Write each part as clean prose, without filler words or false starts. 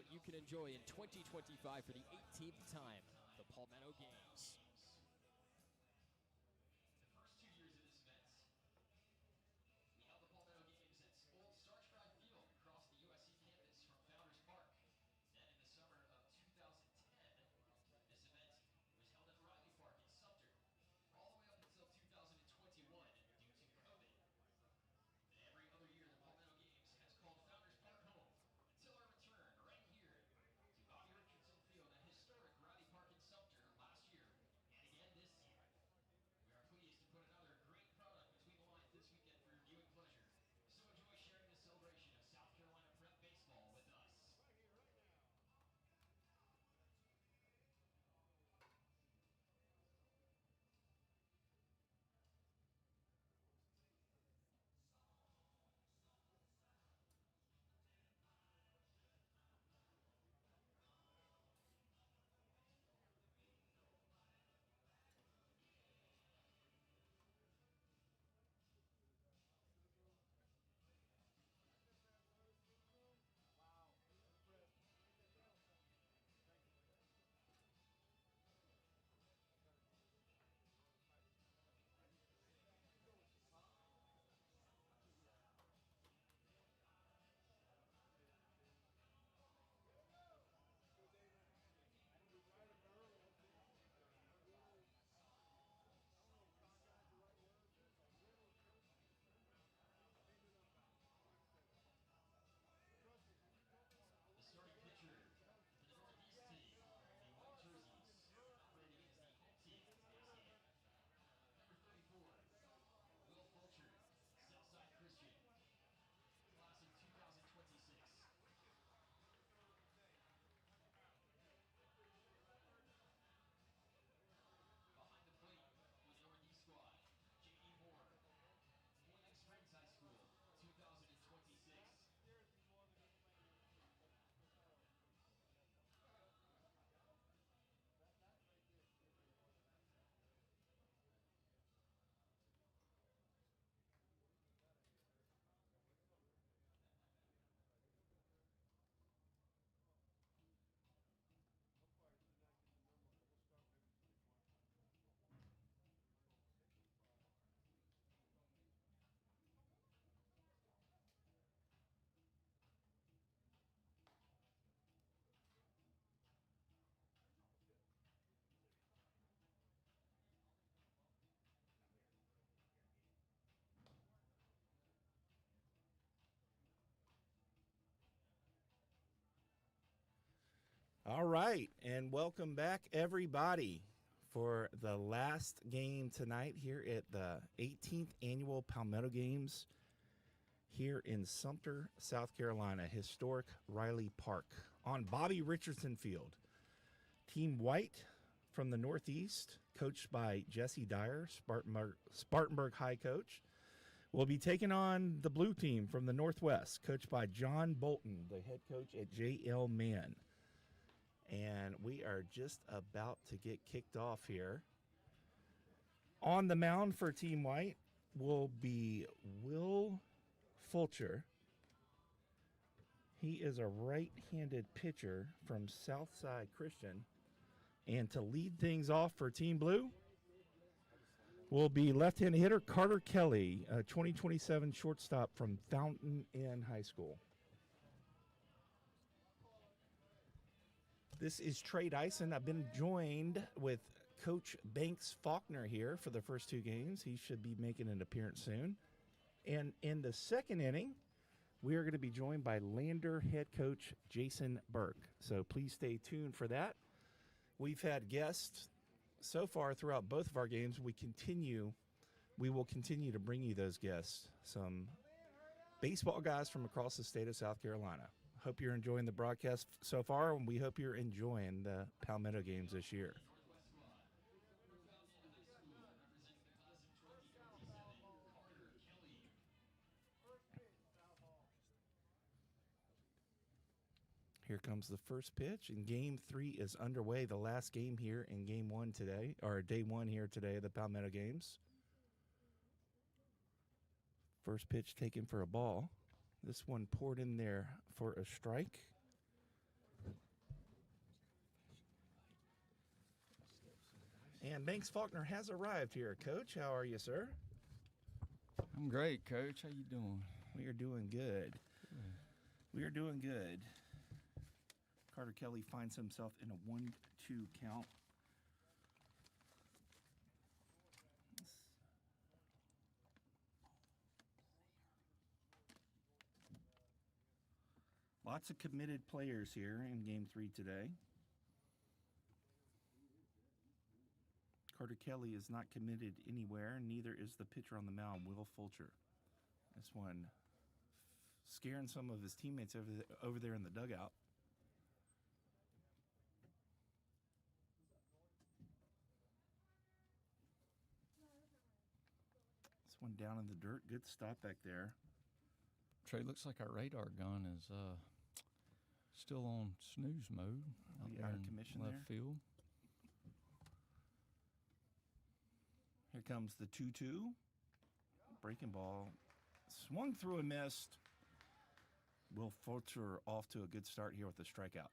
what you can enjoy in 2025 for the 18th time, the Palmetto Games. The first 2 years of this event, we held the Palmetto Games at Old Starch-Fried Field across the USC campus from Founders Park. Then in the summer of 2010, this event was held at Riley Park in Sumter, all the way up until 2021 due to COVID. And every other year, the Palmetto Games has called Founders Park home until our return right here to Bobby Richardson Field at historic Riley Park in Sumter last year and again this year. We are pleased to put another great product between the lines this weekend for your viewing pleasure. So enjoy sharing the celebration of South Carolina Prep baseball with us. The starting pitcher for the Northeast team, the white jerseys, operating as the home team in today's game. Number 34, Will Fulcher, Southside Christian, class of 2026. Behind the plate for the Northeast squad, J.E. Moore, Phoenix Springs High School, 2026. All right, and welcome back, everybody, for the last game tonight here at the 18th Annual Palmetto Games here in Sumter, South Carolina, historic Riley Park on Bobby Richardson Field. Team White from the Northeast, coached by Jesse Dyer, Spartanburg High coach, will be taking on the blue team from the Northwest, coached by John Bolton, the head coach at J.L. Mann. And we are just about to get kicked off here. On the mound for Team White will be Will Fulcher. He is a right-handed pitcher from Southside Christian. And to lead things off for Team Blue will be left-handed hitter Carter Kelly, a 2027 shortstop from Fountain Inn High School. This is Trey Dyson. I've been joined with Coach Banks Faulkner here for the first two games. He should be making an appearance soon. And in the second inning, we are going to be joined by Lander head coach Jason Burke. So please stay tuned for that. We've had guests so far throughout both of our games. We will continue to bring you those guests, some baseball guys from across the state of South Carolina. Hope you're enjoying the broadcast so far, and we hope you're enjoying the Palmetto Games this year. Here comes the first pitch, and Game 3 is underway. The last game here in Game 1 today, or Day 1 here today of the Palmetto Games. First pitch taken for a ball. This one poured in there for a strike. And Banks Faulkner has arrived here. Coach, how are you, sir? I'm great, Coach. How you doing? We are doing good. We are doing good. Carter Kelly finds himself in a 1-2 count. Lots of committed players here in Game 3 today. Carter Kelly is not committed anywhere, neither is the pitcher on the mound, Will Fulcher. This one scaring some of his teammates over there in the dugout. This one down in the dirt. Good stop back there. Trey, looks like our radar gun is still on snooze mode out Out there of in commission left there. field. Here comes the 2-2. Breaking ball. Swung through and missed. Will Fulcher off to a good start here with a strikeout.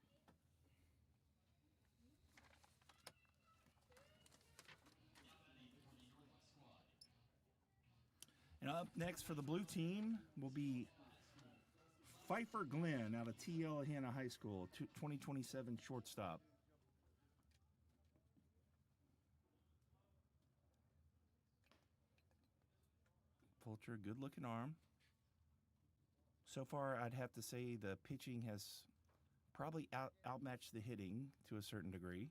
And up next for the blue team will be Pfeiffer Glenn out of TL Hanna High School, 2027 shortstop. Fulcher, good looking arm. So far, I'd have to say the pitching has probably outmatched the hitting to a certain degree.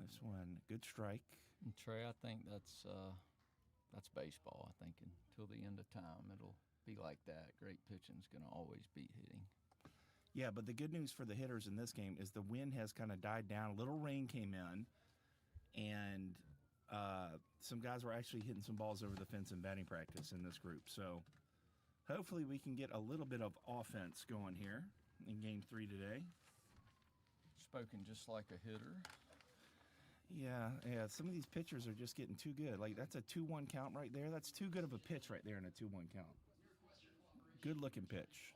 This one, good strike. And Trey, I think that's baseball. I think until the end of time, it'll be like that. Great pitching's going to always beat hitting. Yeah, but the good news for the hitters in this game is the wind has kind of died down. A little rain came in, and some guys were actually hitting some balls over the fence in batting practice in this group. So hopefully we can get a little bit of offense going here in Game 3 today. Spoken just like a hitter. Yeah, some of these pitchers are just getting too good. Like, that's a 2-1 count right there. That's too good of a pitch right there in a 2-1 count. Good-looking pitch.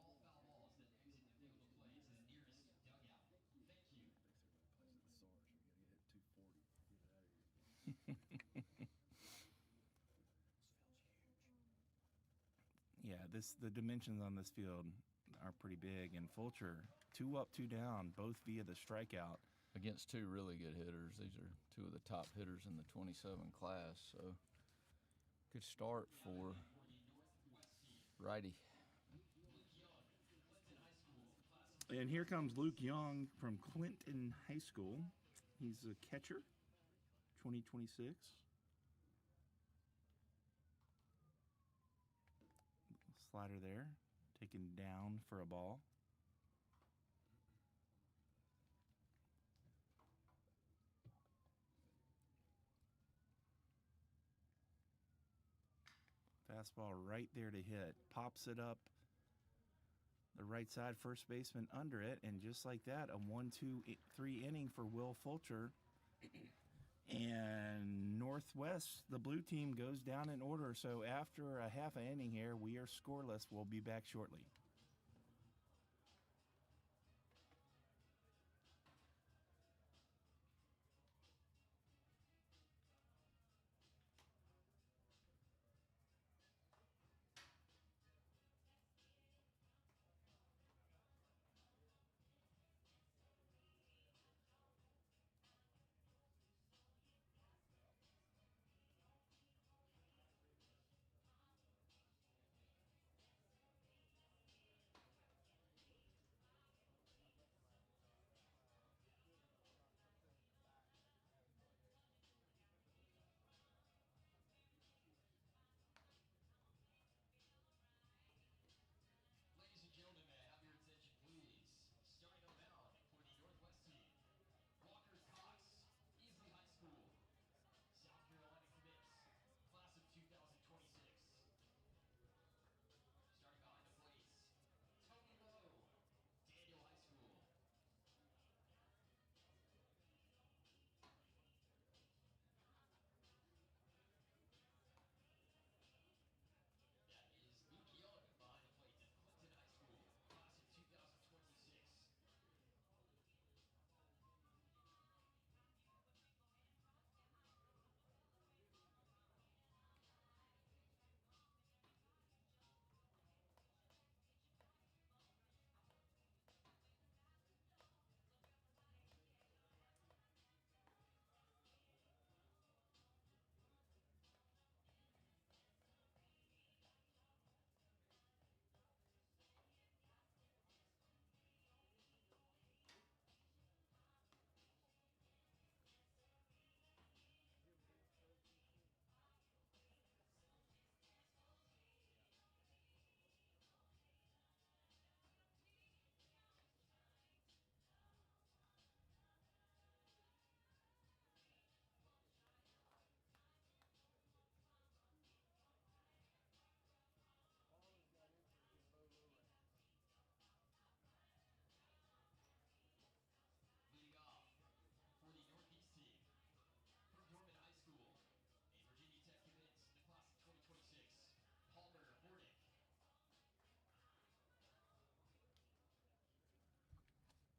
Yeah, the dimensions on this field are pretty big. And Fulcher, 2 up, 2 down, both via the strikeout. Against two really good hitters. These are two of the top hitters in the 27 class. So good start for righty. And here comes Luke Young from Clinton High School. He's a catcher, 2026. Slider there, taken down for a ball. Fastball right there to hit. Pops it up the right side, first baseman under it, and just like that, a 1-2-3 inning for Will Fulcher. And Northwest, the blue team, goes down in order. So after a half an inning here, we are scoreless. We'll be back shortly.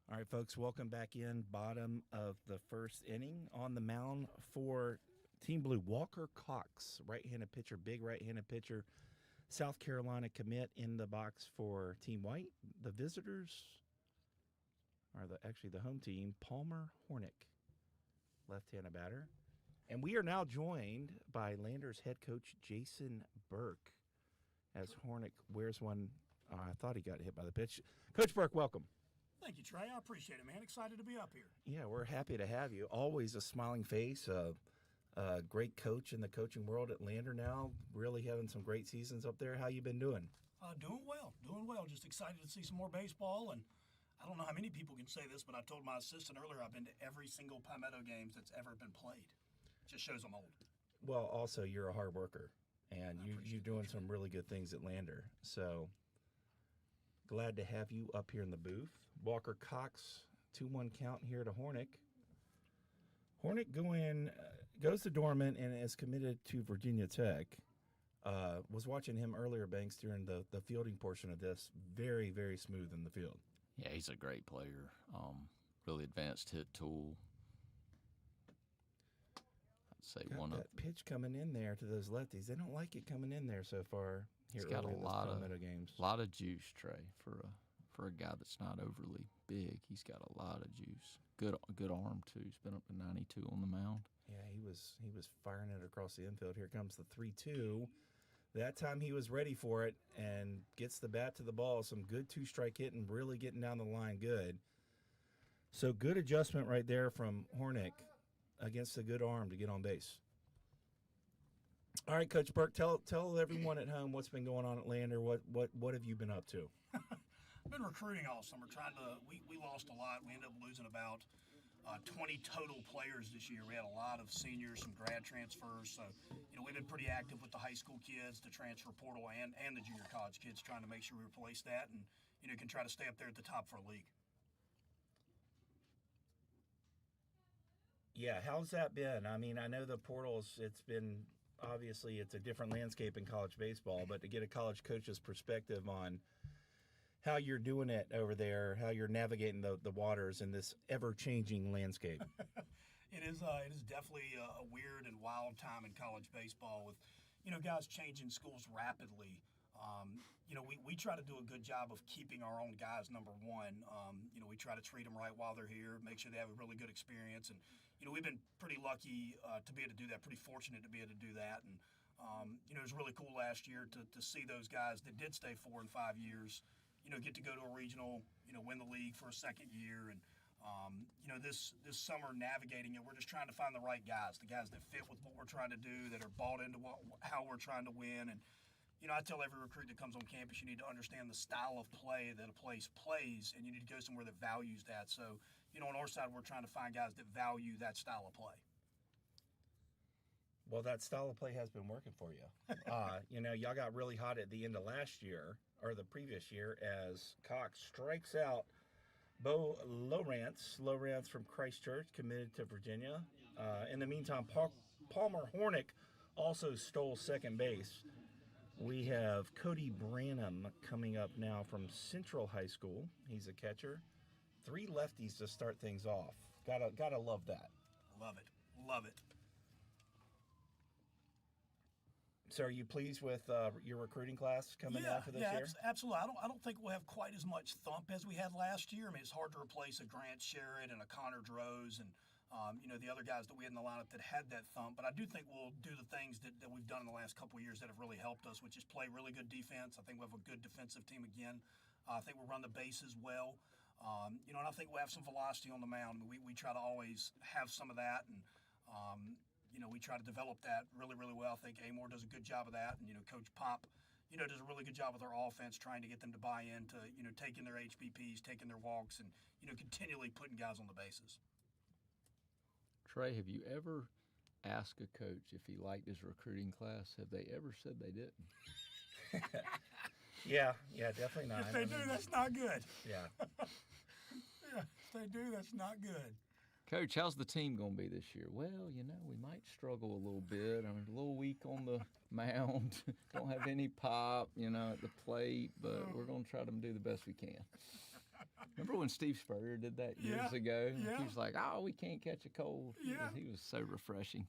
All right, folks, welcome back in. Bottom of the first inning. On the mound for Team Blue, Walker Cox, right-handed pitcher, big right-handed pitcher. South Carolina commit in the box for Team White. The visitors are the home team, Palmer Hornick, left-handed batter. And we are now joined by Landers head coach Jason Burke as Hornick wears one. I thought he got hit by the pitch. Coach Burke, welcome. Thank you, Trey. I appreciate it, man. Excited to be up here. Yeah, we're happy to have you. Always a smiling face, a great coach in the coaching world at Lander now. Really having some great seasons up there. How you been doing? Doing well. Just excited to see some more baseball. And I don't know how many people can say this, but I told my assistant earlier I've been to every single Palmetto games that's ever been played. Just shows I'm old. Well, also, you're a hard worker, and you're doing some really good things at Lander. So glad to have you up here in the booth. Walker Cox, 2-1 count here to Hornick. Hornick goes to Dorman and is committed to Virginia Tech. Was watching him earlier, Banks, during the fielding portion of this. Very, very smooth in the field. Yeah, he's a great player. Really advanced hit tool. I'd say Got one that of pitch coming in there to those lefties. They don't like it coming in there so far. Here he's got early a in this lot Palmetto games. of juice, Trey, for a guy that's not overly big. He's got a lot of juice. Good arm too. He's been up to 92 on the mound. Yeah, he was firing it across the infield. Here comes the 3-2. That time he was ready for it and gets the bat to the ball. Some good two-strike hitting, really getting down the line good. So good adjustment right there from Hornick against a good arm to get on base. All right, Coach Burke, tell everyone at home what's been going on at Lander. What have you been up to? I've been recruiting all summer. We lost a lot. We ended up losing about 20 total players this year. We had a lot of seniors, some grad transfers. So, we've been pretty active with the high school kids, the transfer portal, and the junior college kids, trying to make sure we replace that and, can try to stay up there at the top for a league. Yeah, how's that been? I mean, I know the portals, it's a different landscape in college baseball, but to get a college coach's perspective on how you're doing it over there, how you're navigating the waters in this ever-changing landscape. It is definitely a weird and wild time in college baseball with, guys changing schools rapidly. We try to do a good job of keeping our own guys, number one. We try to treat them right while they're here, make sure they have a really good experience. And, we've been pretty lucky to be able to do that, pretty fortunate to be able to do that. And, it was really cool last year to see those guys that did stay 4 and 5 years, get to go to a regional, win the league for a second year. And, this summer navigating it, we're just trying to find the right guys, the guys that fit with what we're trying to do, that are bought into how we're trying to win. And, I tell every recruit that comes on campus, you need to understand the style of play that a place plays, and you need to go somewhere that values that. So, on our side, we're trying to find guys that value that style of play. Well, that style of play has been working for you. Y'all got really hot at the end of last year, or the previous year, as Cox strikes out Bo Lowrance from Christchurch, committed to Virginia. In the meantime, Palmer Hornick also stole second base. We have Cody Branham coming up now from Central High School. He's a catcher. 3 lefties to start things off. Gotta love that. Love it. So are you pleased with your recruiting class coming out for this year? Absolutely. I don't think we'll have quite as much thump as we had last year. I mean, it's hard to replace a Grant Sherritt and a Connor Droz and the other guys that we had in the lineup that had that thump. But I do think we'll do the things that we've done in the last couple of years that have really helped us, which is play really good defense. I think we have a good defensive team again. I think we'll run the bases well. And I think we'll have some velocity on the mound. We try to always have some of that, and we try to develop that really, really well. I think Amore does a good job of that, and Coach Pop, does a really good job with our offense, trying to get them to buy into taking their HBPs, taking their walks, and continually putting guys on the bases. Trey, have you ever asked a coach if he liked his recruiting class? Have they ever said they didn't? Yeah, definitely not. If they do, that's not good. Yeah. Yeah, if they do, that's not good. Coach, how's the team going to be this year? Well, we might struggle a little bit. I mean, a little weak on the mound. Don't have any pop, at the plate, but we're going to try to do the best we can. Remember when Steve Spurrier did that years ago? Yeah. He was like, "Oh, we can't catch a cold." Yeah. He was so refreshing.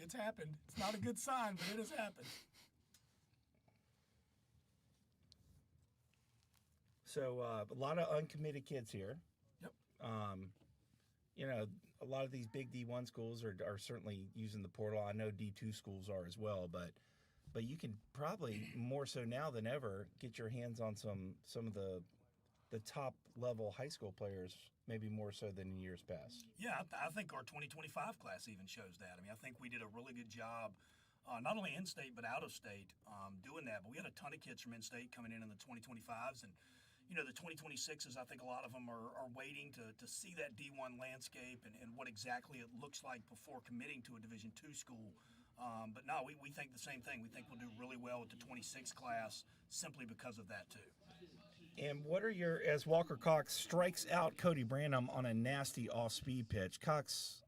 It's happened. It's not a good sign, but it has happened. So a lot of uncommitted kids here. Yep. You know, a lot of these big D1 schools are certainly using the portal. I know D2 schools are as well, but you can probably more so now than ever get your hands on some of the top level high school players, maybe more so than in years past. Yeah, I think our 2025 class even shows that. I mean, I think we did a really good job, not only in state but out of state, doing that. But we had a ton of kids from in-state coming in the 2025s, and you know, the 2026s, I think a lot of them are waiting to see that D1 landscape and what exactly it looks like before committing to a Division II school. But no, we think the same thing. We think we'll do really well with the 26 class simply because of that too. And what are your, as Walker Cox strikes out Cody Branham on a nasty off-speed pitch, Cox,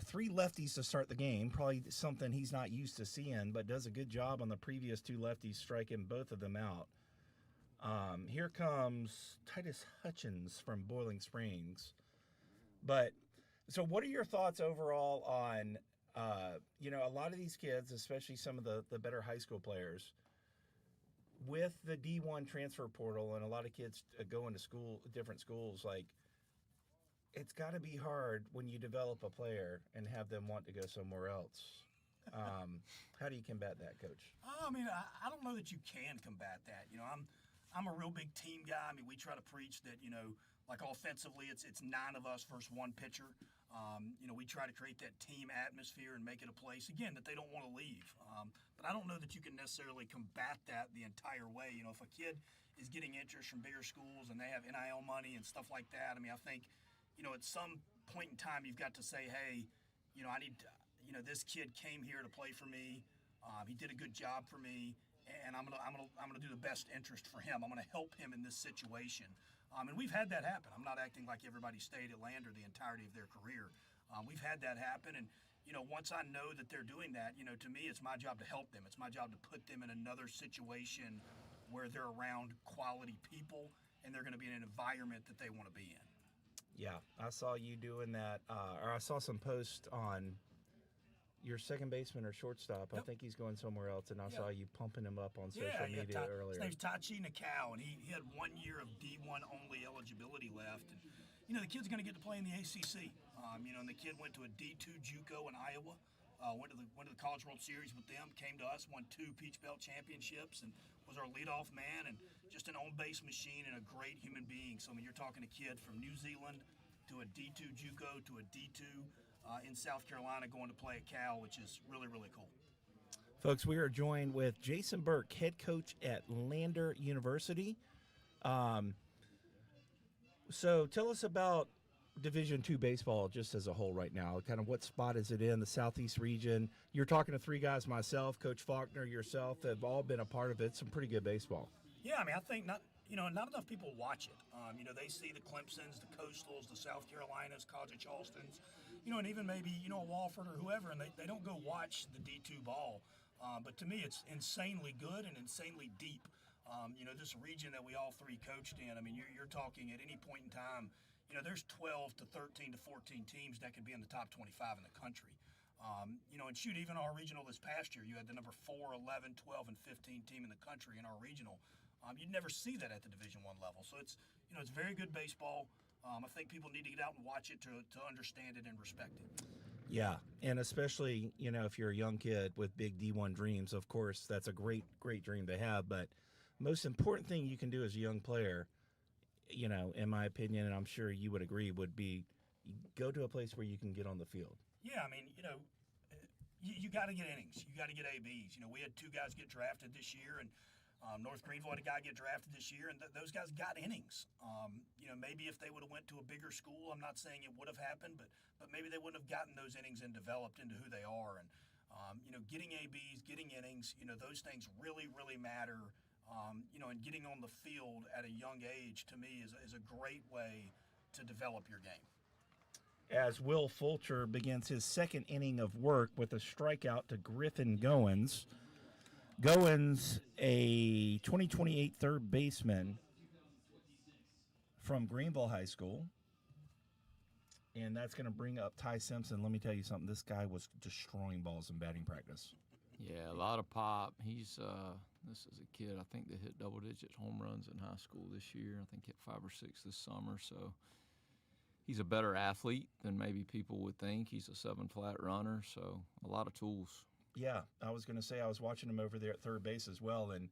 3 lefties to start the game, probably something he's not used to seeing, but does a good job on the previous 2 lefties, striking both of them out. Here comes Titus Hutchins from Boiling Springs. But, so what are your thoughts overall on, you know, a lot of these kids, especially some of the better high school players, with the D1 transfer portal and a lot of kids going to school, different schools, like, it's got to be hard when you develop a player and have them want to go somewhere else. How do you combat that, Coach? I mean, I don't know that you can combat that. You know, I'm a real big team guy. I mean, we try to preach that, you know, like offensively, it's 9 of us versus 1 pitcher. You know, we try to create that team atmosphere and make it a place, again, that they don't want to leave. But I don't know that you can necessarily combat that the entire way. You know, if a kid is getting interest from bigger schools and they have NIL money and stuff like that, I mean, I think, you know, at some point in time, you've got to say, hey, you know, I need to, you know, this kid came here to play for me. He did a good job for me, and I'm gonna do the best interest for him. I'm gonna help him in this situation. And we've had that happen. I'm not acting like everybody stayed at Lander the entirety of their career. We've had that happen, and you know, once I know that they're doing that, you know, to me, it's my job to help them. It's my job to put them in another situation where they're around quality people and they're going to be in an environment that they want to be in. Yeah, I saw you doing that, or I saw some post on your second baseman or shortstop. Yep. I think he's going somewhere else, and I saw you pumping him up on social media earlier. His name's Tachi Nakau, and he had 1 year of D1 only eligibility left. And, you know, the kid's going to get to play in the ACC. You know, and the kid went to a D2 JUCO in Iowa, went to the College World Series with them, came to us, won 2 Peach Belt championships, and was our leadoff man, and just an on-base machine and a great human being. So, I mean, you're talking a kid from New Zealand to a D2 JUCO to a D2 in South Carolina going to play at Cal, which is really, really cool. Folks, we are joined with Jason Burke, head coach at Lander University. So tell us about Division II baseball just as a whole right now. Kind of what spot is it in the Southeast region? You're talking to 3 guys, myself, Coach Faulkner, yourself, have all been a part of it. Some pretty good baseball. Yeah, I mean, I think not enough people watch it. You know, they see the Clemsons, the Coastals, the South Carolinas, College of Charlestons, you know, and even maybe, you know, a Walford or whoever, and they don't go watch the D2 ball. But to me, it's insanely good and insanely deep. You know, this region that we all 3 coached in, I mean, you're talking at any point in time, you know, there's 12 to 13 to 14 teams that could be in the top 25 in the country. You know, and shoot, even our regional this past year, you had the number 4, 11, 12, and 15 team in the country in our regional. You'd never see that at the Division I level. So it's, you know, it's very good baseball. I think people need to get out and watch it to understand it and respect it. Yeah, and especially, you know, if you're a young kid with big D1 dreams, of course, that's a great dream to have. But most important thing you can do as a young player, you know, in my opinion, and I'm sure you would agree, would be go to a place where you can get on the field. Yeah, I mean, you know, you got to get innings. You got to get ABs. You know, we had 2 guys get drafted this year, and North Greenville had a guy get drafted this year, and those guys got innings. You know, maybe if they would have went to a bigger school, I'm not saying it would have happened, but maybe they wouldn't have gotten those innings and developed into who they are. And, you know, getting ABs, getting innings, you know, those things really, really matter. You know, and getting on the field at a young age, to me, is a great way to develop your game. As Will Fulcher begins his second inning of work with a strikeout to Griffin Goins. Goins, a 2028 third baseman from Greenville High School. And that's going to bring up Ty Simpson. Let me tell you something. This guy was destroying balls in batting practice. Yeah, a lot of pop. He's this is a kid, I think, that hit double-digit home runs in high school this year. I think hit 5 or 6 this summer. So he's a better athlete than maybe people would think. He's a 7-flat runner, so a lot of tools. Yeah, I was going to say I was watching him over there at third base as well, and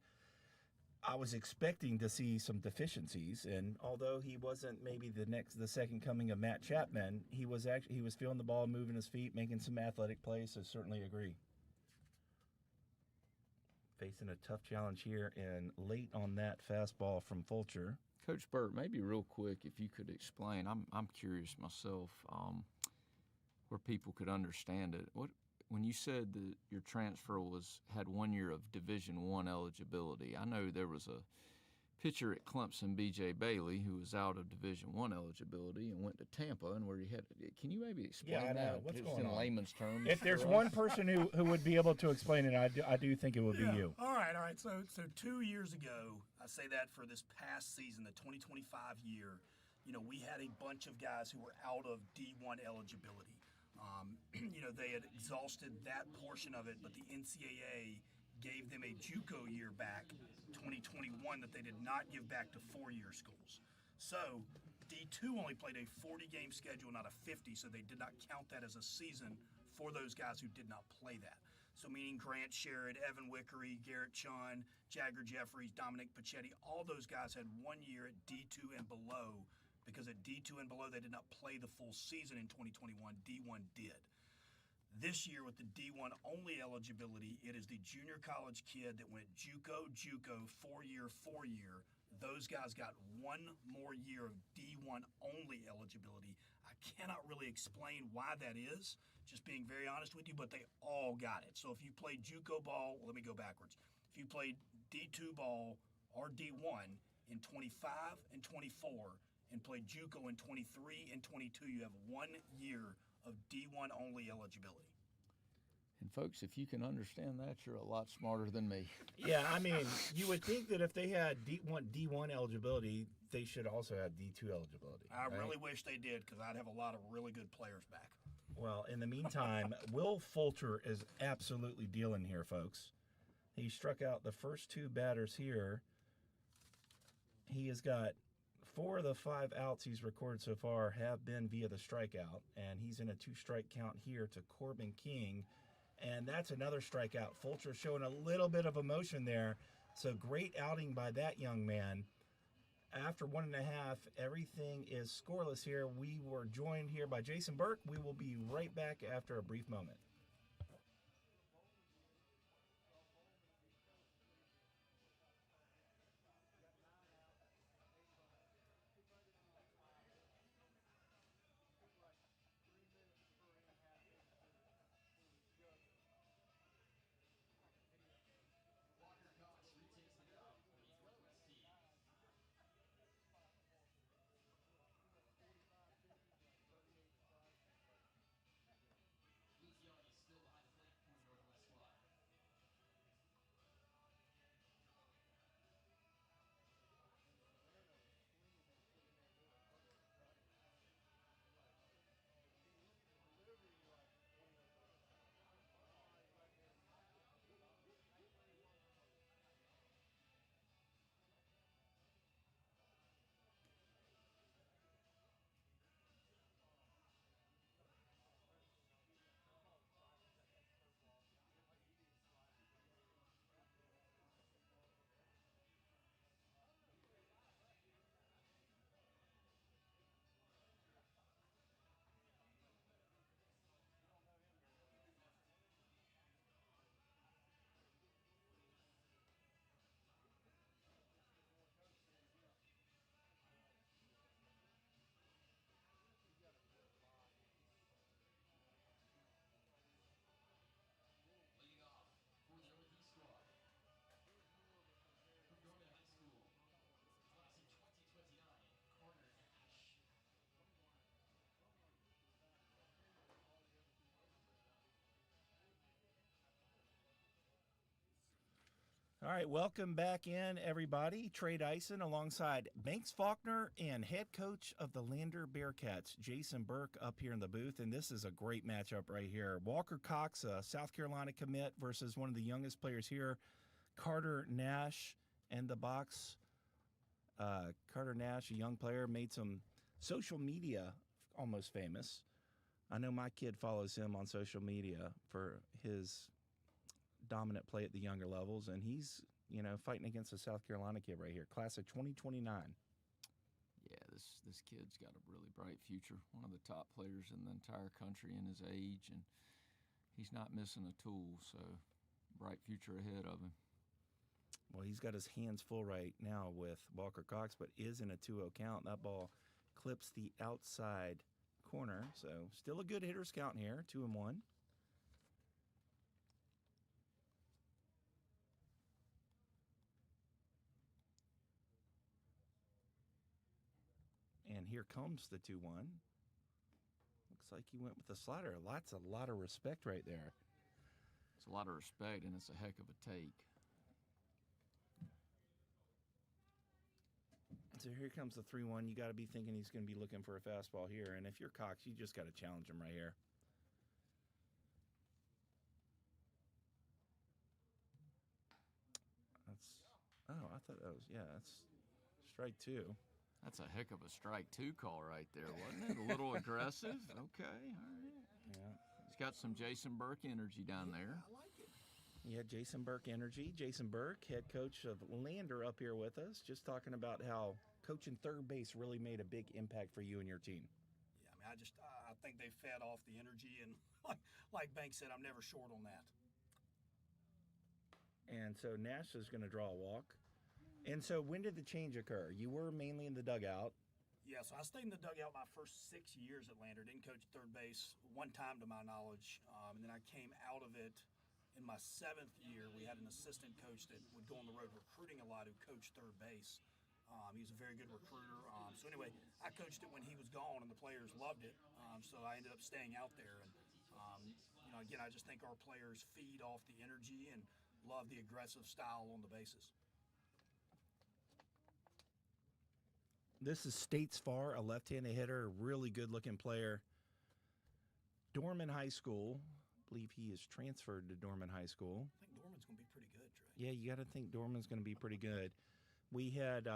I was expecting to see some deficiencies. And although he wasn't maybe the second coming of Matt Chapman, he was feeling the ball, moving his feet, making some athletic plays. So certainly agree. Facing a tough challenge here, and late on that fastball from Fulcher. Coach Burke, maybe real quick, if you could explain. I'm curious myself, where people could understand it. When you said that your transfer had 1 year of Division I eligibility, I know there was a pitcher at Clemson, B.J. Bailey, who was out of Division I eligibility and went to Tampa, and where he had. Can you maybe explain I know. that? What's just going in on? layman's terms? If there's one person who would be able to explain it, I do think it would be you. All right. So 2 years ago, I say that for this past season, the 2025 year, we had a bunch of guys who were out of D1 eligibility. They had exhausted that portion of it, but the NCAA gave them a JUCO year back, 2021, that they did not give back to 4-year schools. So D2 only played a 40-game schedule, not a 50, so they did not count that as a season for those guys who did not play that. So meaning Grant Sherrod, Evan Wickery, Garrett Chun, Jagger Jeffries, Dominic Pachetti, all those guys had 1 year at D2 and below, because at D2 and below they did not play the full season in 2021. D1 did. This year with the D1 only eligibility, it is the junior college kid that went JUCO, 4-year. Those guys got 1 more year of D1 only eligibility. I cannot really explain why that is, just being very honest with you, but they all got it. So if you played JUCO ball, let me go backwards. If you played D2 ball or D1 in 25 and 24 and played JUCO in 23 and 22, you have 1 year of D1 only eligibility. And folks, if you can understand that, you're a lot smarter than me. Yeah, I mean, you would think that if they had D1 eligibility, they should also have D2 eligibility. I right? really wish they did, because I'd have a lot of really good players back. Well, in the meantime, Will Fulcher is absolutely dealing here, folks. He struck out the first 2 batters here. He has got 4 of the 5 outs he's recorded so far have been via the strikeout, and he's in a 2-strike count here to Corbin King, and that's another strikeout. Fulcher showing a little bit of emotion there, so great outing by that young man. After 1.5, everything is scoreless here. We were joined here by Jason Burke. We will be right back after a brief moment. All right, welcome back in, everybody. Trey Dyson alongside Banks Faulkner and head coach of the Lander Bearcats, Jason Burke, up here in the booth. And this is a great matchup right here. Walker Cox, a South Carolina commit, versus one of the youngest players here, Carter Nash. And the box, Carter Nash, a young player, made some social media almost famous. I know my kid follows him on social media for his dominant play at the younger levels, and he's, fighting against a South Carolina kid right here, class of 2029. Yeah, this kid's got a really bright future. One of the top players in the entire country in his age, and he's not missing a tool, so bright future ahead of him. Well, he's got his hands full right now with Walker Cox, but is in a 2-0 count. That ball clips the outside corner, so still a good hitter's count here, 2-1. And here comes the 2-1. Looks like he went with the slider. A lot of respect right there. It's a lot of respect, and it's a heck of a take. So here comes the 3-1. You got to be thinking he's going to be looking for a fastball here. And if you're Cox, you just got to challenge him right here. I thought that was, that's strike 2. That's a heck of a strike 2 call right there, wasn't it? A little aggressive. Okay, all right. Yeah. He's got some Jason Burke energy down there. I like it. Yeah, Jason Burke energy. Jason Burke, head coach of Lander, up here with us, just talking about how coaching third base really made a big impact for you and your team. Yeah, I think they fed off the energy, and like Banks said, I'm never short on that. And so Nash is going to draw a walk. And so when did the change occur? You were mainly in the dugout. Yeah, so I stayed in the dugout my first 6 years at Lander. Didn't coach third base one time to my knowledge. And then I came out of it in my 7th year. We had an assistant coach that would go on the road recruiting a lot who coached third base. He was a very good recruiter. So anyway, I coached it when he was gone, and the players loved it. So I ended up staying out there. And, again, I just think our players feed off the energy and love the aggressive style on the bases. This is States Far, a left-handed hitter, really good-looking player. Dorman High School. I believe he is transferred to Dorman High School. I think Dorman's going to be pretty good, Trey. Yeah, you got to think Dorman's going to be pretty good. We had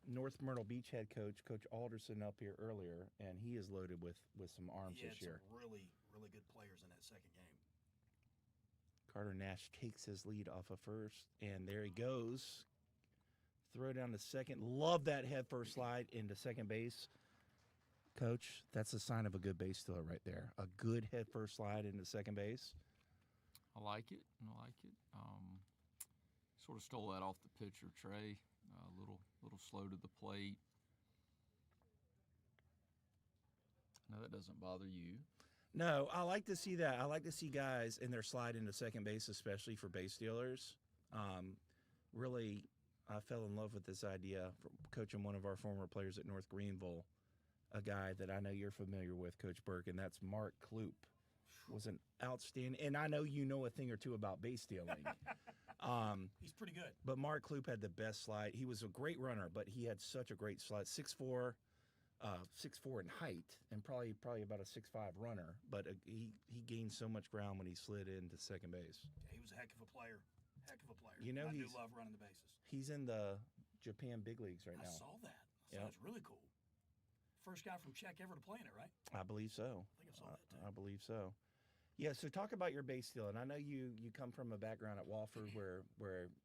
North Myrtle Beach head coach, Coach Alderson, up here earlier, and he is loaded with some arms this year. Some really, really good players in that second game. Carter Nash takes his lead off of first, and there he goes. Throw down to second. Love that head first slide into second base. Coach, that's a sign of a good base stealer right there. A good head first slide into second base. I like it. Sort of stole that off the pitcher, Trey. A little slow to the plate. No, that doesn't bother you. No, I like to see that. I like to see guys in their slide into second base, especially for base stealers. Really, I fell in love with this idea from coaching one of our former players at North Greenville, a guy that I know you're familiar with, Coach Burke, and that's Mark Kloop. Was an outstanding, and I know you know a thing or two about base stealing. He's pretty good. But Mark Kloop had the best slide. He was a great runner, but he had such a great slide. 6'4", 6'4" in height, and probably about a 6'5" runner. But he gained so much ground when he slid into second base. Yeah, he was a heck of a player. You know, I do love running the bases. He's in the Japan big leagues right now. I saw that. That's really cool. First guy from Czech ever to play in it, right? I believe so. I think I saw that too. I believe so. Yeah, so talk about your base stealing. I know you come from a background at Wofford where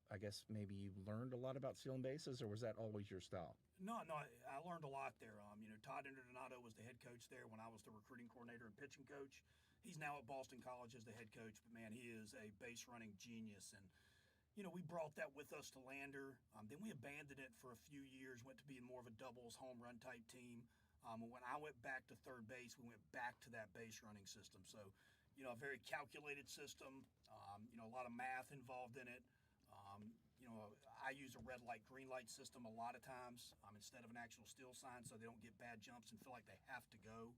I guess maybe you learned a lot about stealing bases, or was that always your style? No, I learned a lot there. Todd Interdonato was the head coach there when I was the recruiting coordinator and pitching coach. He's now at Boston College as the head coach, but man, he is a base running genius. And we brought that with us to Lander. Then we abandoned it for a few years, went to being more of a doubles home run type team. And when I went back to third base, we went back to that base running system. So, a very calculated system, a lot of math involved in it. I use a red light, green light system a lot of times instead of an actual steal sign so they don't get bad jumps and feel like they have to go.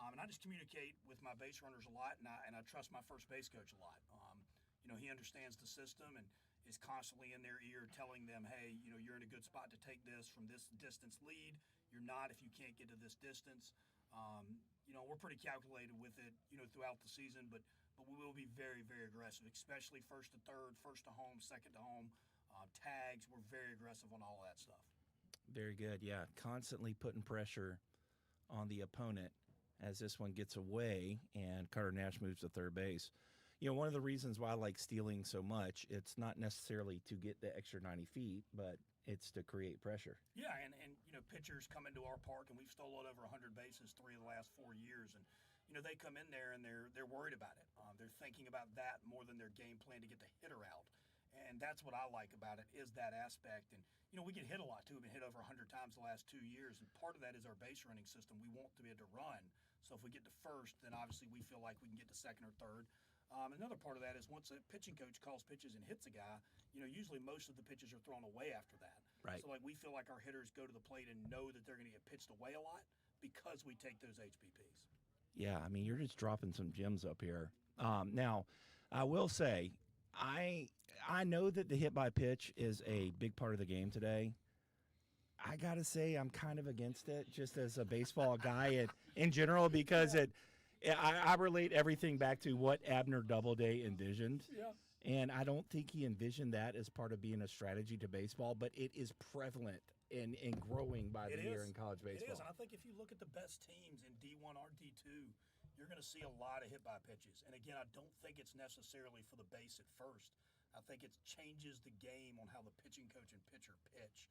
And I just communicate with my base runners a lot, and I trust my first base coach a lot. He understands the system, and is constantly in their ear telling them, hey, you're in a good spot to take this from this distance lead. You're not if you can't get to this distance. We're pretty calculated with it, throughout the season, but we will be very, very aggressive, especially first to third, first to home, second to home, tags. We're very aggressive on all of that stuff. Very good. Yeah, constantly putting pressure on the opponent as this one gets away and Carter Nash moves to third base. One of the reasons why I like stealing so much, it's not necessarily to get the extra 90 feet, but it's to create pressure. Yeah, and pitchers come into our park, and we've stolen over 100 bases 3 of the last 4 years, and they come in there and they're worried about it. They're thinking about that more than their game plan to get the hitter out, and that's what I like about it is that aspect. And we get hit a lot too. We've been hit over 100 times the last 2 years, and part of that is our base running system. We want to be able to run, so if we get to first, then obviously we feel like we can get to second or third. Another part of that is once a pitching coach calls pitches and hits a guy, usually most of the pitches are thrown away after that. Right. So we feel like our hitters go to the plate and know that they're going to get pitched away a lot because we take those HBPs. Yeah, I mean, you're just dropping some gems up here. Now, I will say, I know that the hit by pitch is a big part of the game today. I got to say I'm kind of against it just as a baseball guy in general because I relate everything back to what Abner Doubleday envisioned. Yeah. And I don't think he envisioned that as part of being a strategy to baseball, but it is prevalent and growing by the year in college baseball. It is, and I think if you look at the best teams in D1 or D2, you're going to see a lot of hit by pitches. And again, I don't think it's necessarily for the base at first. I think it changes the game on how the pitching coach and pitcher pitch.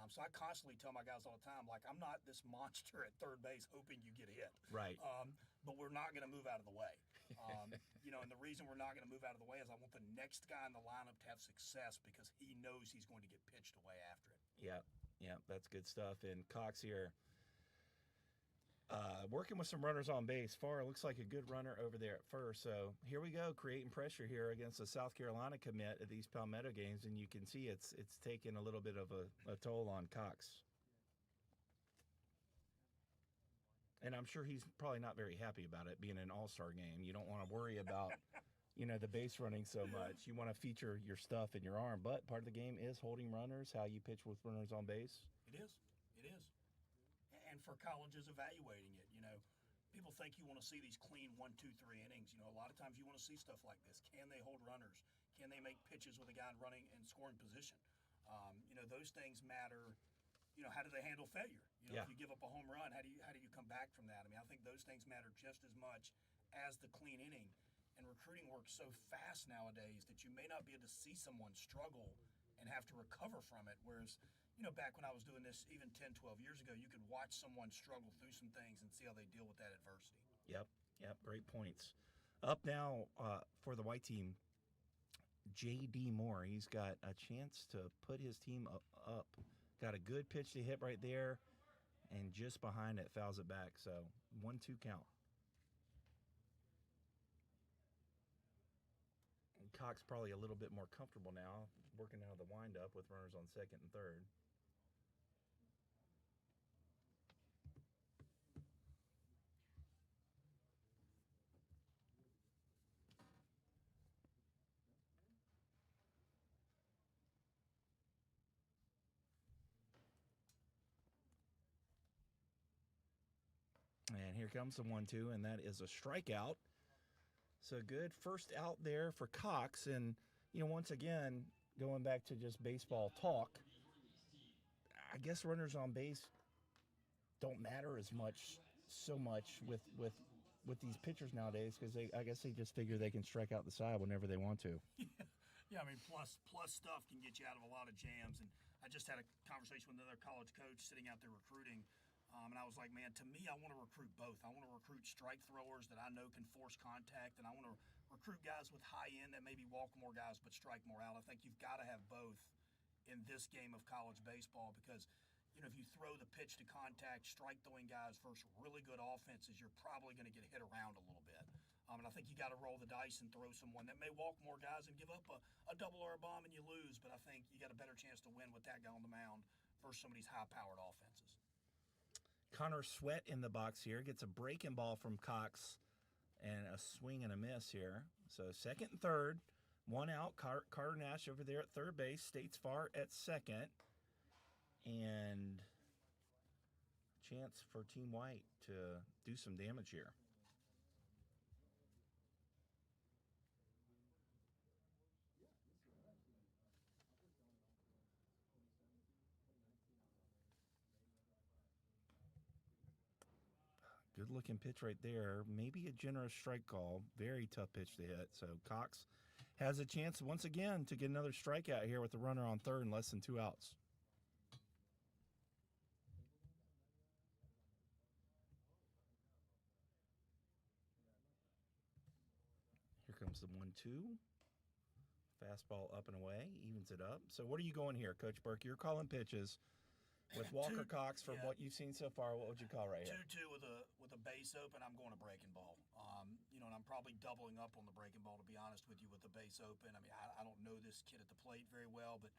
So I constantly tell my guys all the time, like, I'm not this monster at third base hoping you get hit. Right. But we're not going to move out of the way. And the reason we're not going to move out of the way is I want the next guy in the lineup to have success because he knows he's going to get pitched away after it. Yeah, that's good stuff. And Cox here working with some runners on base. Farr looks like a good runner over there at first. So here we go, creating pressure here against the South Carolina commit at these Palmetto games. And you can see it's taking a little bit of a toll on Cox. And I'm sure he's probably not very happy about it being an all-star game. You don't want to worry about, the base running so much. You want to feature your stuff in your arm. But part of the game is holding runners, how you pitch with runners on base. It is. And for colleges evaluating it, people think you want to see these clean 1, 2, 3 innings. A lot of times you want to see stuff like this. Can they hold runners? Can they make pitches with a guy in running and scoring position? Those things matter. How do they handle failure? If you give up a home run, how do you come back from that? I mean, I think those things matter just as much as the clean inning. And recruiting works so fast nowadays that you may not be able to see someone struggle and have to recover from it. Whereas, back when I was doing this even 10, 12 years ago, you could watch someone struggle through some things and see how they deal with that adversity. Yep, great points. Up now for the white team, J.D. Moore. He's got a chance to put his team up. Got a good pitch to hit right there, and just behind it, fouls it back. So 1-2 count. And Cox probably a little bit more comfortable now, working out of the windup with runners on second and third. And here comes the 1-2, and that is a strikeout. So good first out there for Cox. And, once again, going back to just baseball talk, I guess runners on base don't matter so much with these pitchers nowadays because I guess they just figure they can strike out the side whenever they want to. Yeah, I mean, plus stuff can get you out of a lot of jams. And I just had a conversation with another college coach sitting out there recruiting. And I was like, man, to me, I want to recruit both. I want to recruit strike throwers that I know can force contact, and I want to recruit guys with high end that maybe walk more guys but strike more out. I think you've got to have both in this game of college baseball because, if you throw the pitch to contact, strike throwing guys versus really good offenses, you're probably going to get hit around a little bit. And I think you got to roll the dice and throw someone that may walk more guys and give up a double or a bomb and you lose, but I think you got a better chance to win with that guy on the mound versus some of these high-powered offenses. Connor Sweat in the box here. Gets a breaking ball from Cox and a swing and a miss here. So second and third. One out, Carter Nash over there at third base, States Far at second, and chance for Team White to do some damage here. Good looking pitch right there. Maybe a generous strike call. Very tough pitch to hit. So Cox has a chance once again to get another strikeout here with the runner on third and less than 2 outs. Here comes the 1-2. Fastball up and away, evens it up. So what are you going here, Coach Burke? You're calling pitches with Walker Cox. From what you've seen so far, what would you call right here? 2-2 with a base open. I'm going to breaking ball. And I'm probably doubling up on the breaking ball, to be honest with you, with the base open. I mean, I don't know this kid at the plate very well, but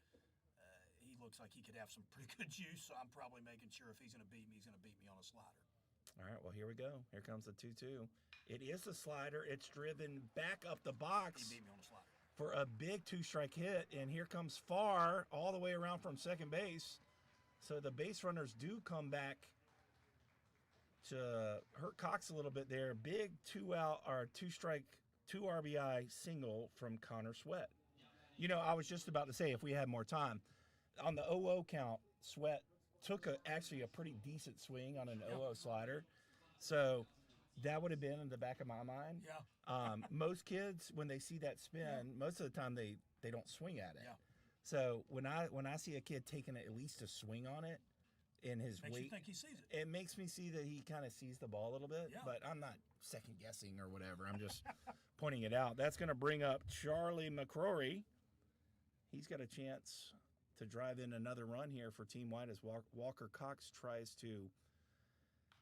he looks like he could have some pretty good juice. So I'm probably making sure if he's going to beat me, he's going to beat me on a slider. All right, well, here we go. Here comes the 2-2. It is a slider. It's driven back up the box. He beat me on a slider For a big 2-strike hit, and here comes Farr all the way around from second base. So the base runners do come back to hurt Cox a little bit there. Big 2-out or 2-strike, 2 RBI single from Connor Sweat. You know, I was just about to say if we had more time. On the 0-0 count, Sweat took actually a pretty decent swing on an 0-0 slider. So that would have been in the back of my mind. Yeah. Most kids, when they see that spin, most of the time they don't swing at it. Yeah. So when I see a kid taking at least a swing on it in his Makes weight, you think he sees it. it makes me see that he kind of sees the ball a little bit. Yeah. But I'm not second guessing or whatever. I'm just pointing it out. That's going to bring up Charlie McCrory. He's got a chance to drive in another run here for Team White as Walker Cox tries to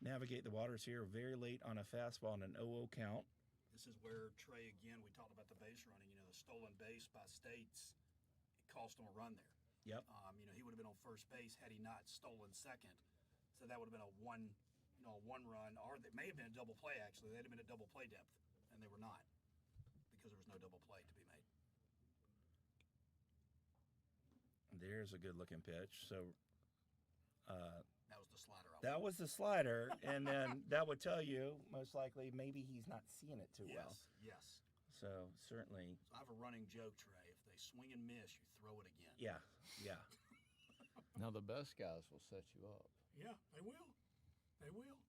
navigate the waters here very late on a fastball and an 0-0 count. This is where Trey, again, we talked about the base running. The stolen base by States, it cost him a run there. Yep. He would have been on first base had he not stolen second. So that would have been a one run, or it may have been a double play, actually. They'd have been a double play depth, and they were not because there was no double play to be made. There's a good-looking pitch. So That was the slider. that was the slider, and then that would tell you, most likely, maybe he's not seeing it too well. Yes. So certainly, I have a running joke, Trey. If they swing and miss, you throw it again. yeah. Now the best guys will set you up. Yeah, they will. They will.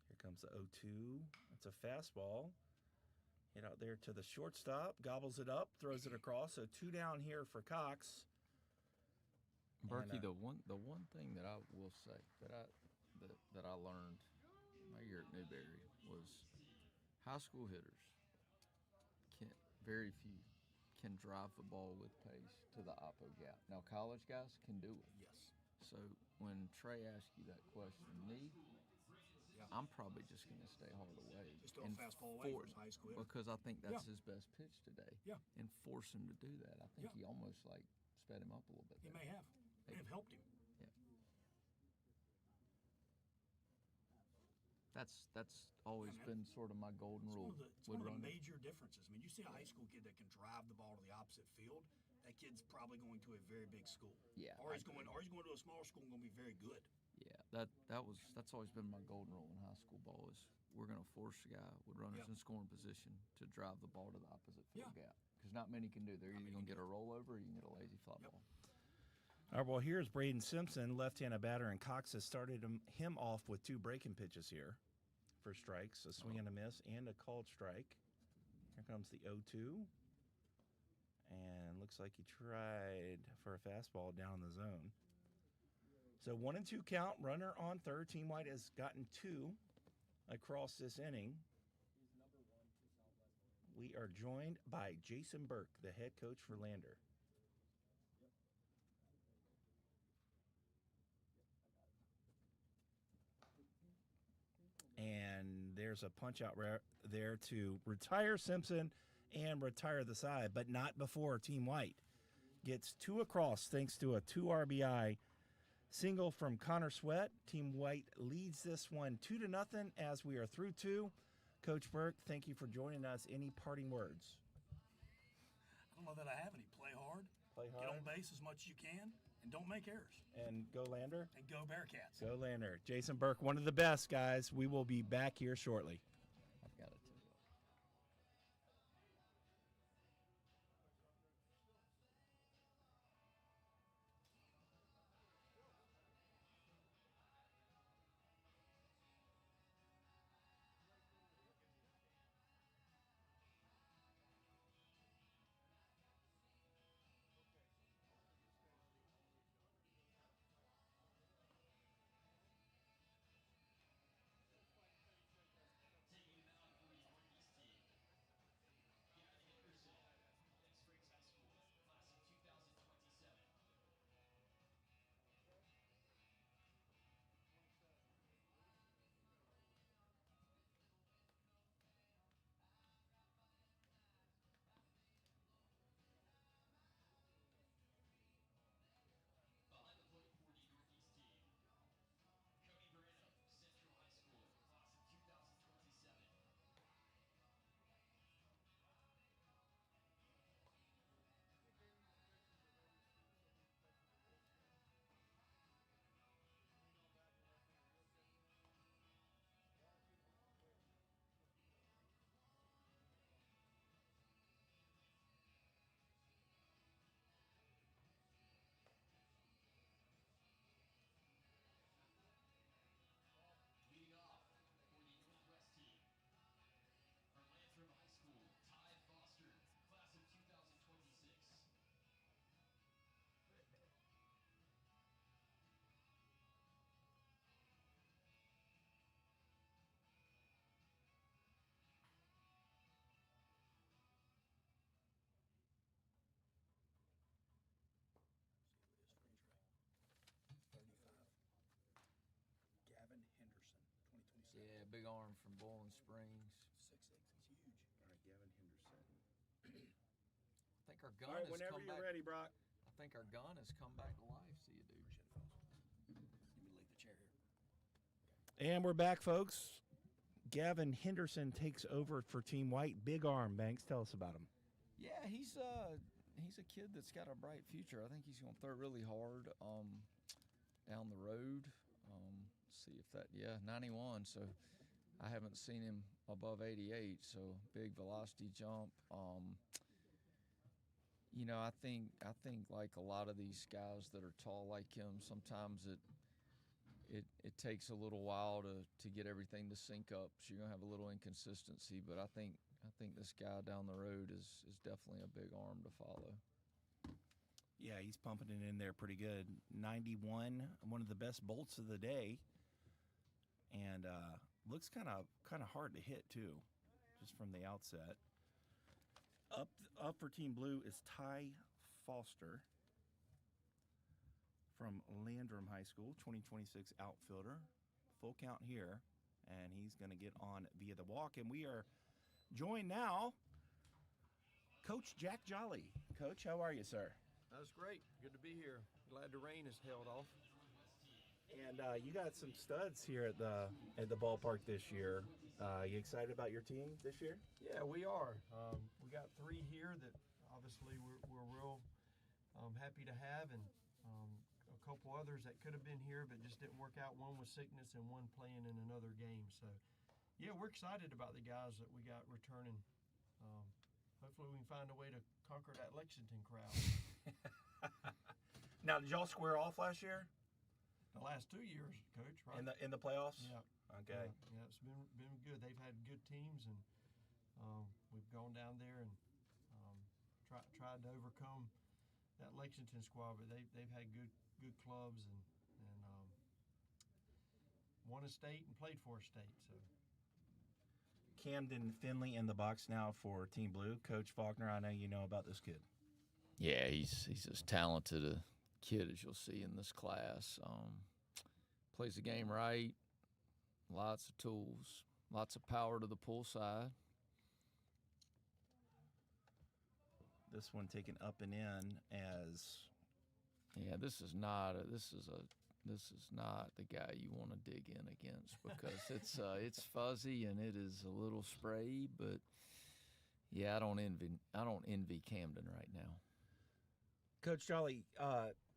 Here comes the 0-2. It's a fastball. Hit out there to the shortstop, gobbles it up, throws it across. So 2 down here for Cox. Berkey, the one thing that I will say that I learned my year at Newberry was high school hitters very few can drive the ball with pace to the oppo gap. Now college guys can do it. Yes. So when Trey asked you that question, I'm probably just going to stay hard away. Just throw a fastball away from his high school hitter. Because I think that's his best pitch today. Yeah. And force him to do that. I think he almost sped him up a little bit. He there. may have. May have helped him. Yeah. That's always been sort of my golden rule. It's one of the major differences. I mean, you see a high school kid that can drive the ball to the opposite field. That kid's probably going to a very big school. Yeah. Or he's going to a smaller school and going to be very good. Yeah, that's always been my golden rule in high school ball is we're going to force a guy with runners in scoring position to drive the ball to the opposite field gap because not many can do. They're either going to get a rollover or you can get a lazy fly ball. All right, well, here's Braden Simpson, left-handed batter, and Cox has started him off with 2 breaking pitches here for strikes, a swing and a miss, and a called strike. Here comes the 0-2, and looks like he tried for a fastball down in the zone. So 1-2 count, runner on third. Team White has gotten 2 across this inning. We are joined by Jason Burke, the head coach for Lander. And there's a punch out there to retire Simpson and retire the side, but not before Team White gets 2 across thanks to a 2 RBI single from Connor Sweat. Team White leads this one 2-0 as we are through 2. Coach Burke, thank you for joining us. Any parting words? I don't know that I have any. Play hard. Play Get hard. on base as much as you can, and don't make errors. And go Lander. And go Bearcats. Go Lander. Jason Burke, one of the best, guys. We will be back here shortly. I've got it too. Taking the mound for the Northeast team. Gavin Henderson, Lake Springs High School, class of 2027. Behind the plate for the Northeast team. Cody Branham, Central High School, class of 2027. Leading off for the Northwest team. From Landrum High School, Ty Foster, class of 2026. Gavin Henderson, 2027. Yeah, big arm from Bowling Springs. 6'6", he's huge. All right, Gavin Henderson. I think our gun All right, has whenever come you're back. ready, Brock. I think our gun has come back to life. See you, dude. Appreciate it, fellas. Let me leave the chair here. And we're back, folks. Gavin Henderson takes over for Team White. Big arm, Banks. Tell us about him. Yeah, he's a kid that's got a bright future. I think he's going to throw really hard down the road. See if that 91. So I haven't seen him above 88. So big velocity jump. I think like a lot of these guys that are tall like him, sometimes it takes a little while to get everything to sync up. So you're gonna have a little inconsistency, but I think this guy down the road is definitely a big arm to follow. Yeah, he's pumping it in there pretty good. 91, one of the best bolts of the day, and looks kind of hard to hit too, just from the outset. Up for Team Blue is Ty Foster from Landrum High School, 2026 outfielder. Full count here, and he's going to get on via the walk. And we are joined now, Coach Jack Jolly. Coach, how are you, sir? That's great. Good to be here. Glad the rain has held off. And you got some studs here at the ballpark this year. You excited about your team this year? Yeah, we are. We got 3 here that obviously we're real happy to have, and a couple others that could have been here but just didn't work out. One was sickness and one playing in another game. So, yeah, we're excited about the guys that we got returning. Hopefully we can find a way to conquer that Lexington crowd. Now, did y'all square off last year The last 2 years, Coach, right? in the playoffs? Yeah. Okay. Yeah, it's been good. They've had good teams, and we've gone down there and tried to overcome that Lexington squad. But they've had good clubs and won a state and played for a state. So Camden Finley in the box now for Team Blue. Coach Faulkner, I know you know about this kid. Yeah, he's as talented a kid as you'll see in this class. Plays the game right, lots of tools, lots of power to the pull side. This one taken up and in as Yeah, this is this is not the guy you want to dig in against because it's fuzzy and it is a little sprayy. But yeah, I don't envy Camden right now. Coach Jolly,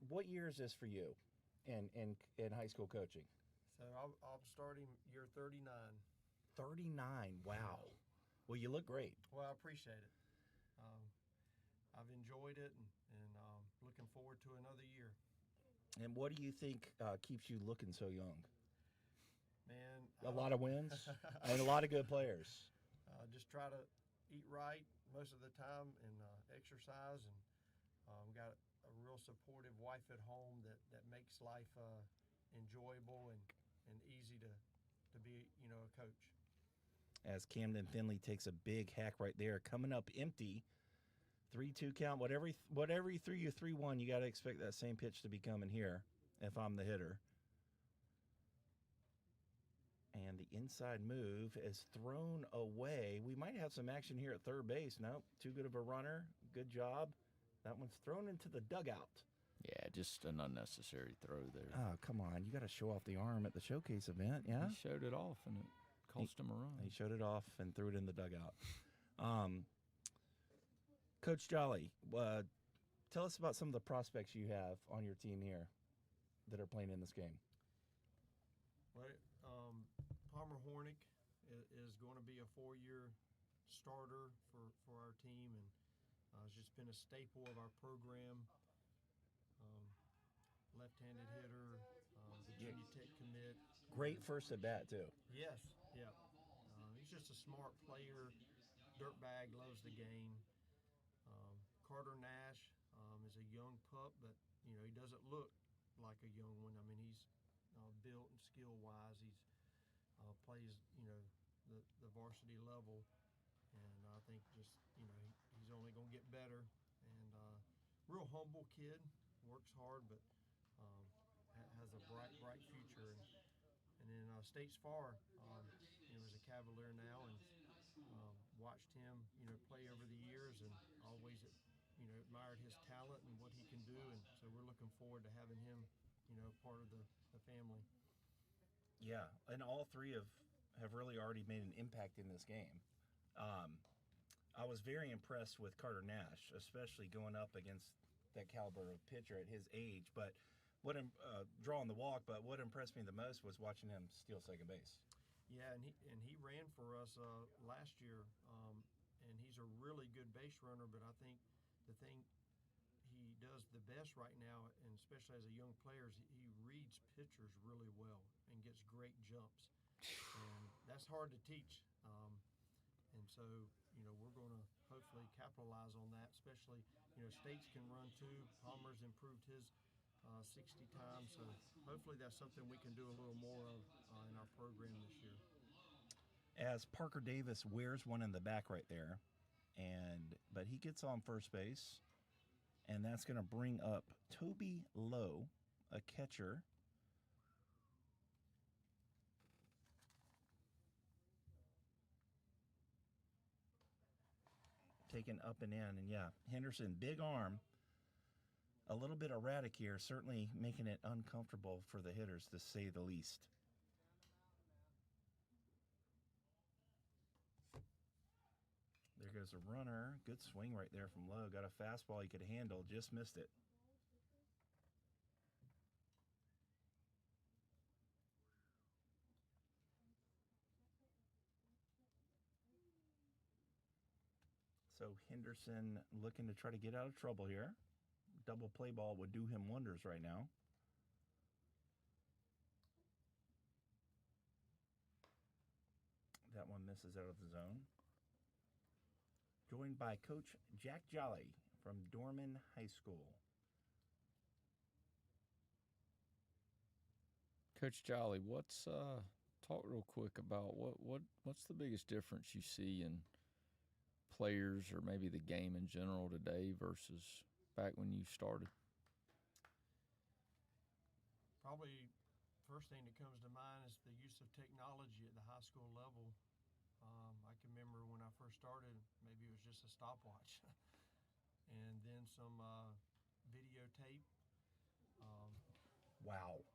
what year is this for you in high school coaching? So I'm starting year 39. 39. Wow. Well, you look great. Well, I appreciate it. I've enjoyed it and looking forward to another year. And what do you think keeps you looking so young? Man, A lot of wins and a lot of good players. Just try to eat right most of the time and exercise, and got a real supportive wife at home that makes life enjoyable and easy to be, a coach. As Camden Finley takes a big hack right there, coming up empty. 3-2 count. Whatever he threw you 3-1, you got to expect that same pitch to be coming here if I'm the hitter. And the inside move is thrown away. We might have some action here at third base. Nope, too good of a runner. Good job. That one's thrown into the dugout. Yeah, just an unnecessary throw there. Oh, come on. You got to show off the arm at the showcase event, yeah? He showed it off, and it cost him a run. He showed it off and threw it in the dugout. Coach Jolly, tell us about some of the prospects you have on your team here that are playing in this game. Well, Palmer Hornick is going to be a 4-year starter for our team, and has just been a staple of our program. Left-handed hitter, Virginia Tech commit. Great first at bat, too. Yes, yeah. He's just a smart player. Dirtbag, loves the game. Carter Nash is a young pup, but he doesn't look like a young one. I mean, he's built and skill-wise. He's plays the varsity level, and I think just he's only going to get better. And real humble kid, works hard, but has a bright future. And then States Far, is a Cavalier now, and watched him play over the years, and always admired his talent and what he can do, and so we're looking forward to having him part of the family. Yeah, and all three have really already made an impact in this game. I was very impressed with Carter Nash, especially going up against that caliber of pitcher at his age, but drawing the walk, but what impressed me the most was watching him steal second base. Yeah, and he ran for us last year, and he's a really good base runner, but I think the thing he does the best right now, and especially as a young player, is he reads pitchers really well and gets great jumps. And that's hard to teach. And so, we're going to hopefully capitalize on that, especially, States can run too. Palmer's improved his 60 times, so hopefully that's something we can do a little more of in our program this year. As Parker Davis wears one in the back right there, but he gets on first base, and that's going to bring up Toby Lowe, a catcher. Taken up and in, and yeah, Henderson, big arm, a little bit erratic here, certainly making it uncomfortable for the hitters, to say the least. There goes a runner. Good swing right there from Lowe. Got a fastball he could handle, just missed it. So Henderson looking to try to get out of trouble here. Double play ball would do him wonders right now. That one misses out of the zone. Joined by Coach Jack Jolly from Dorman High School. Coach Jolly, talk real quick about what's the biggest difference you see in players or maybe the game in general today versus back when you started? Probably first thing that comes to mind is the use of technology at the high school level. I can remember when I first started, maybe it was just a stopwatch. And then some videotape. Wow.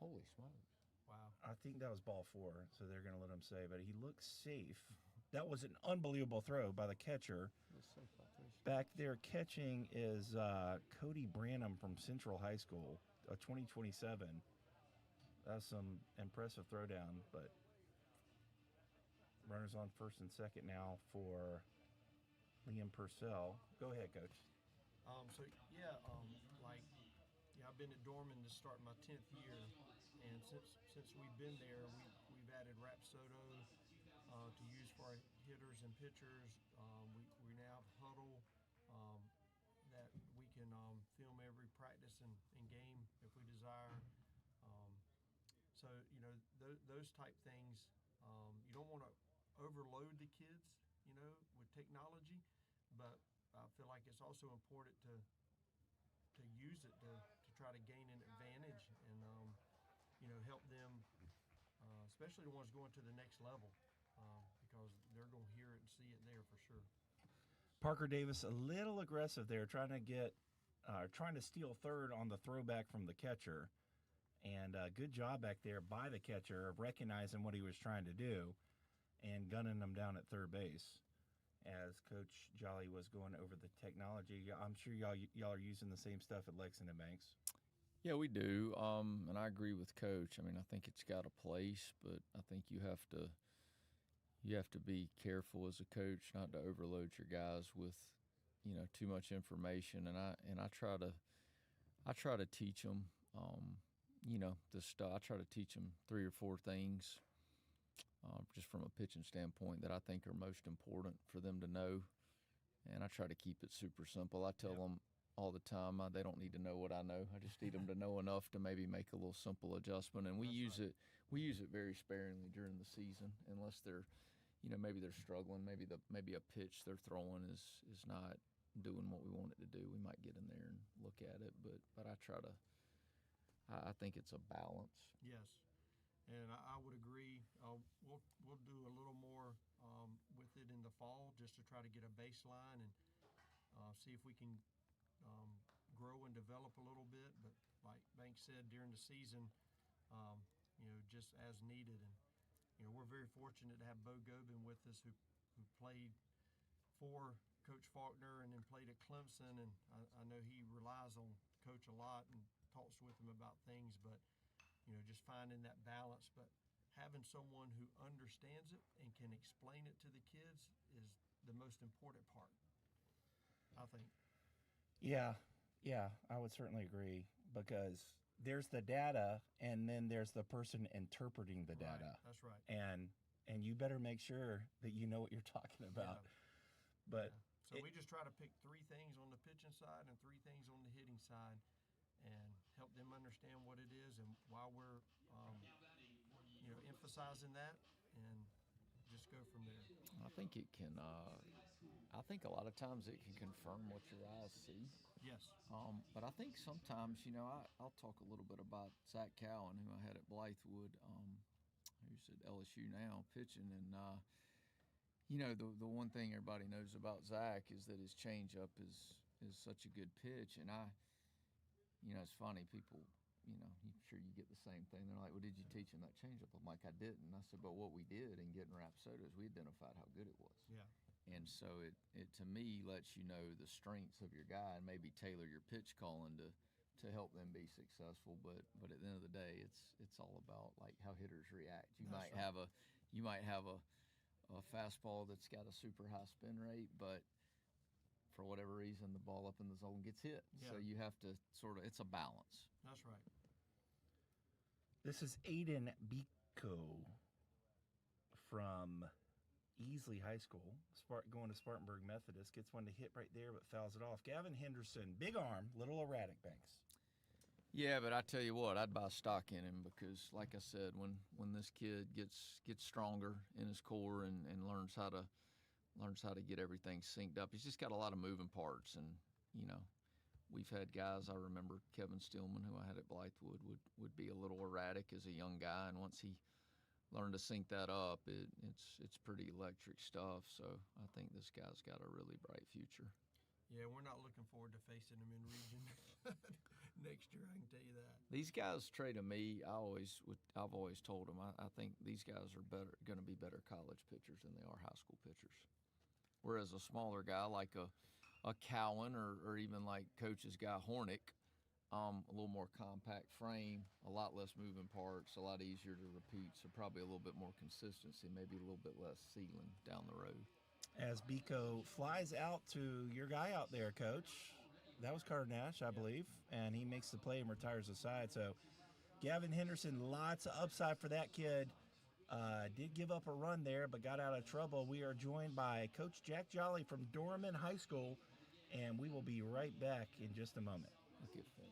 Holy smokes. Wow. I think that was ball 4, so they're going to let him say, but he looks safe. That was an unbelievable throw by the catcher. Back there catching is Cody Branham from Central High School, a 2027. That's some impressive throwdown, but runners on first and second now for Liam Purcell. Go ahead, Coach. I've been at Dorman to start my 10th year, and since we've been there, we've added Rapsodo to use for our hitters and pitchers. We now have Huddle that we can film every practice and game if we desire. So those type things. You don't want to overload the kids, with technology, but I feel like it's also important to use it to try to gain an advantage and help them, especially the ones going to the next level, because they're going to hear it and see it there for sure. Parker Davis a little aggressive there, trying to steal third on the throwback from the catcher, and good job back there by the catcher of recognizing what he was trying to do and gunning him down at third base. As Coach Jolly was going over the technology, I'm sure y'all are using the same stuff at Lexington Banks. Yeah, we do, and I agree with Coach. I mean, I think it's got a place, but I think you have to be careful as a coach not to overload your guys with, too much information. And I try to teach them, this stuff. I try to teach them 3 or 4 things. Just from a pitching standpoint that I think are most important for them to know. And I try to keep it super simple. I tell them all the time they don't need to know what I know. I just need them to know enough to maybe make a little simple adjustment. And we use it very sparingly during the season unless they're, maybe they're struggling. Maybe a pitch they're throwing is not doing what we want it to do. We might get in there and look at it. But I try to – I think it's a balance. Yes. And I would agree. We'll do a little more with it in the fall just to try to get a baseline and see if we can grow and develop a little bit. But like Banks said, during the season, just as needed. And we're very fortunate to have Bo Gobin with us, who played for Coach Faulkner and then played at Clemson. And I know he relies on Coach a lot and talks with him about things, but just finding that balance, but having someone who understands it and can explain it to the kids is the most important part, I think. Yeah, I would certainly agree, because there's the data and then there's the person interpreting the data. Right, that's right. And you better make sure that you know what you're talking about. Yeah. But so we just try to pick 3 things on the pitching side and 3 things on the hitting side, and help them understand what it is and why we're emphasizing that, and just go from there. I think it can. I think a lot of times it can confirm what your eyes see. Yes. But I think sometimes, I'll talk a little bit about Zach Cowan, who I had at Blythewood, who's at LSU now pitching, and the one thing everybody knows about Zach is that his changeup is such a good pitch, and it's funny, people, I'm sure you get the same thing. They're like, well, did you teach him that changeup? I'm like, I didn't. I said, but what we did in getting Rapsodo is we identified how good it was. Yeah. And so it to me lets you know the strengths of your guy and maybe tailor your pitch calling to help them be successful. But at the end of the day, it's all about like how hitters react. You might have a fastball that's got a super high spin rate, but for whatever reason, the ball up in the zone gets hit. Yeah. So you have to it's a balance. That's right. this is Aiden Biko from Easley High School, going to Spartanburg Methodist, gets one to hit right there, but fouls it off. Gavin Henderson, big arm, little erratic, Banks. Yeah, but I tell you what, I'd buy stock in him because, like I said, when this kid gets stronger in his core and learns how to get everything synced up, he's just got a lot of moving parts. And we've had guys. I remember Kevin Stillman, who I had at Blythewood, would be a little erratic as a young guy, and once he learned to sync that up, it's pretty electric stuff. So I think this guy's got a really bright future. Yeah, we're not looking forward to facing him in region. next year. I can tell you that. These guys, Trey, to me, I've always told them, I think these guys are going to be better college pitchers than they are high school pitchers. Whereas a smaller guy like a Cowan or even like Coach's guy Hornick, a little more compact frame, a lot less moving parts, a lot easier to repeat, so probably a little bit more consistency, maybe a little bit less ceiling down the road. As Biko flies out to your guy out there, Coach. That was Carter Nash, I believe, and he makes the play and retires the side. So Gavin Henderson, lots of upside for that kid. Did give up a run there, but got out of trouble. We are joined by Coach Jack Jolly from Dorman High School, and we will be right back in just a moment. Look at Finn.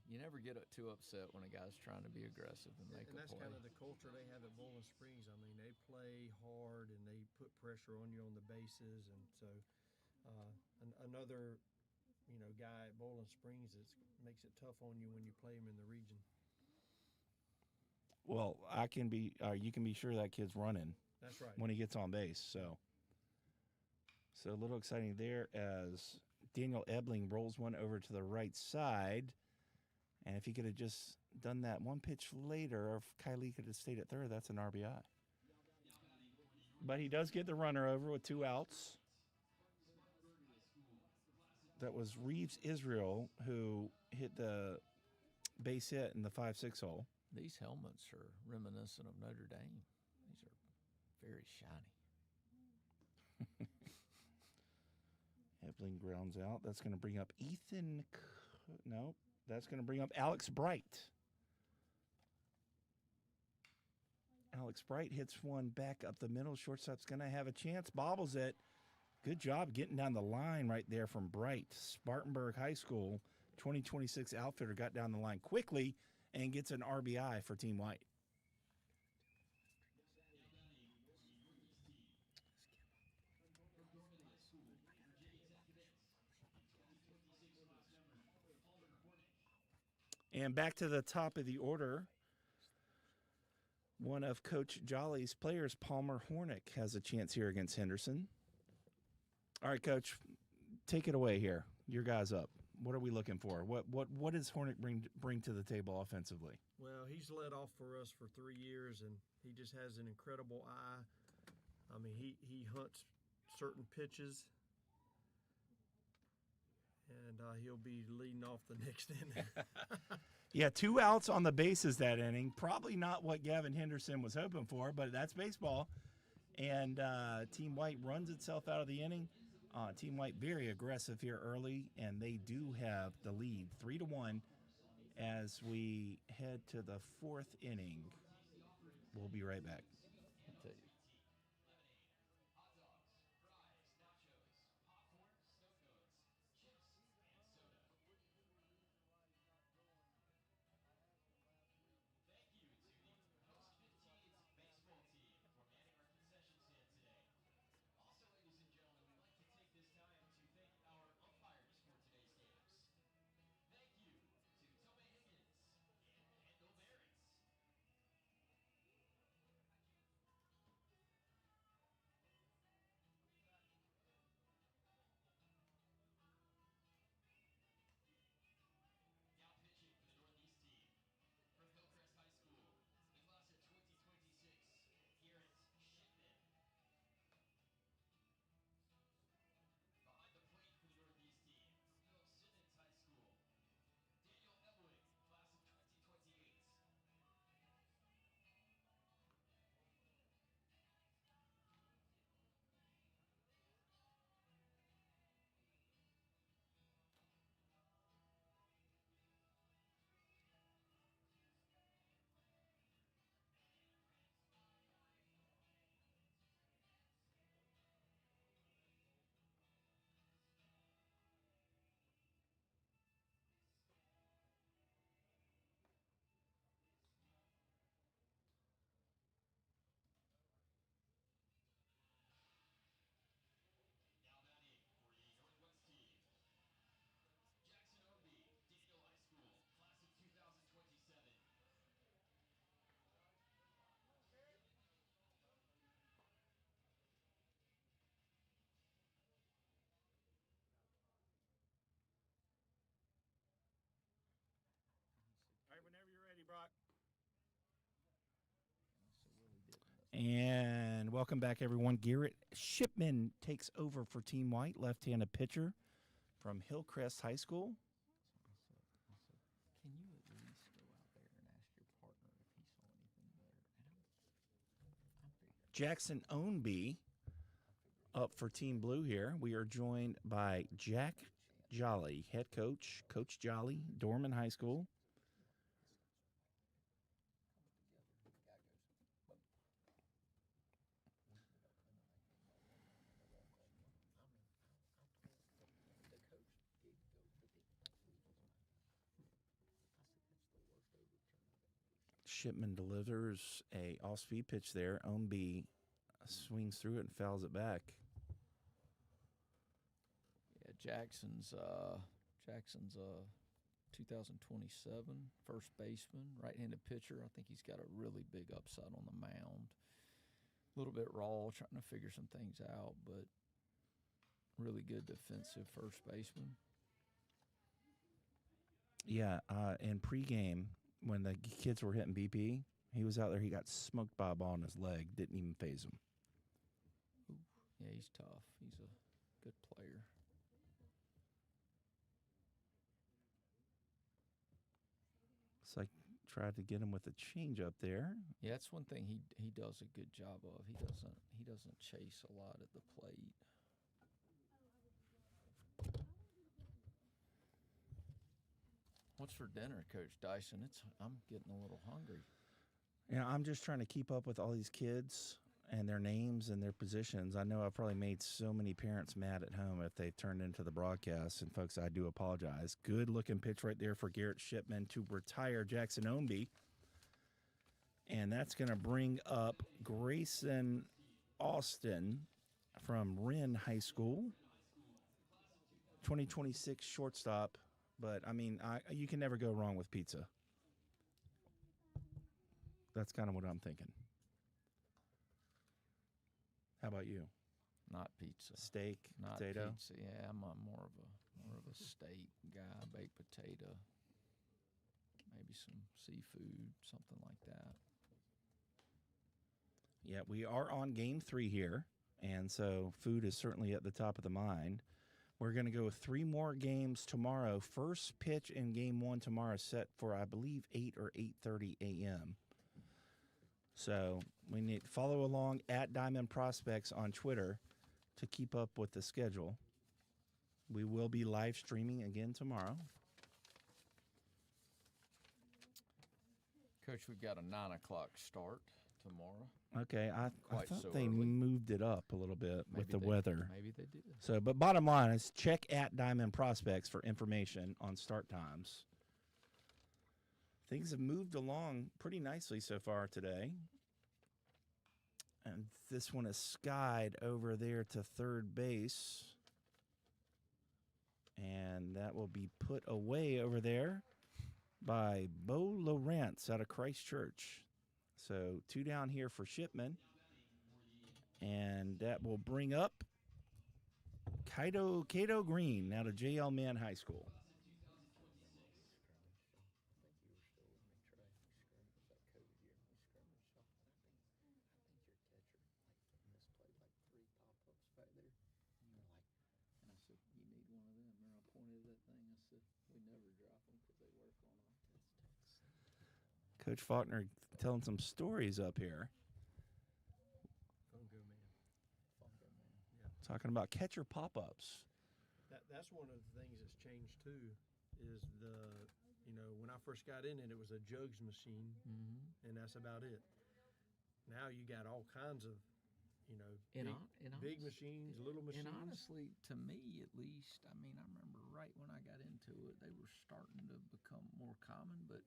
You never get too upset when a guy's trying to be aggressive and make a play. And that's kind of the culture they have at Bowling Springs. I mean, they play hard and they put pressure on you on the bases. And so another guy at Bowling Springs that makes it tough on you when you play him in the region. Well, you can be sure that kid's running That's right. when he gets on base. So a little exciting there as Daniel Ebling rolls one over to the right side. And if he could have just done that one pitch later, or if Kylie could have stayed at third, that's an RBI. But he does get the runner over with 2 outs. That was Reeves Israel who hit the base hit in the 5-6 hole. These helmets are reminiscent of Notre Dame. These are very shiny. Ebling grounds out. That's going to bring up Ethan. No, that's going to bring up Alex Bright. Alex Bright hits one back up the middle. Shortstop's going to have a chance. Bobbles it. Good job getting down the line right there from Bright. Spartanburg High School 2026 outfitter got down the line quickly and gets an RBI for Team White. And back to the top of the order. One of Coach Jolly's players, Palmer Hornick, has a chance here against Henderson. All right, Coach, take it away here. Your guy's up. What are we looking for? What does Hornick bring to the table offensively? Well, he's led off for us for 3 years, and he just has an incredible eye. I mean, he hunts certain pitches, and he'll be leading off the next inning. Yeah, 2 outs on the bases that inning. Probably not what Gavin Henderson was hoping for, but that's baseball. And Team White runs itself out of the inning. Team White very aggressive here early, and they do have the lead 3-1 as we head to the 4th inning. We'll be right back. I'll tell you. All right, whenever you're ready, Brock. And welcome back, everyone. Garrett Shipman takes over for Team White, left-handed pitcher from Hillcrest High School. Can you at least go out there and ask your partner if he saw anything there? Jackson Ownby up for Team Blue here. We are joined by Jack Jolly, head coach, Coach Jolly, Dorman High School. Shipman delivers a off-speed pitch there. Ownby swings through it and fouls it back. Yeah, Jackson's 2027 first baseman, right-handed pitcher. I think he's got a really big upside on the mound. A little bit raw, trying to figure some things out, but really good defensive first baseman. Yeah, in pregame, when the kids were hitting BP, he was out there. He got smoked by a ball in his leg. Didn't even phase him. Ooh, yeah, he's tough. He's a good player. So I tried to get him with a change up there. Yeah, that's one thing he does a good job of. He doesn't chase a lot at the plate. What's for dinner, Coach Dyson? I'm getting a little hungry. I'm just trying to keep up with all these kids and their names and their positions. I know I've probably made so many parents mad at home if they've turned into the broadcast. And, folks, I do apologize. Good-looking pitch right there for Garrett Shipman to retire Jackson Ownby. And that's going to bring up Grayson Austin from Wren High School. 2026 shortstop. But, I mean, you can never go wrong with pizza. That's kind of what I'm thinking. How about you? Not pizza. Steak, Not potato? pizza. Yeah, I'm more of a steak guy, baked potato, maybe some seafood, something like that. Yeah, we are on game 3 here, and so food is certainly at the top of the mind. We're going to go 3 more games tomorrow. First pitch in game 1 tomorrow set for, I believe, 8 or 8:30 a.m. So we need to follow along at Diamond Prospects on Twitter to keep up with the schedule. We will be live streaming again tomorrow. Coach, we've got a 9 o'clock start tomorrow. Okay, I Quite thought so they early. moved it up a little bit with the weather. Maybe they did. So, but bottom line is check at Diamond Prospects for information on start times. Things have moved along pretty nicely so far today. And this one is skied over there to third base. And that will be put away over there by Bo Lawrence out of Christchurch. So 2 down here for Shipman. And that will bring up Cato Green out of J.L. Mann High School. Coach Faulkner telling some stories up here. Fungo man. Yeah. Talking about catcher pop-ups. That's one of the things that's changed too. Is when I first got in it was a jugs machine, and that's about it. Now you got all kinds of, big machines, little machines. And honestly, to me at least, I mean, I remember right when I got into it, they were starting to become more common, but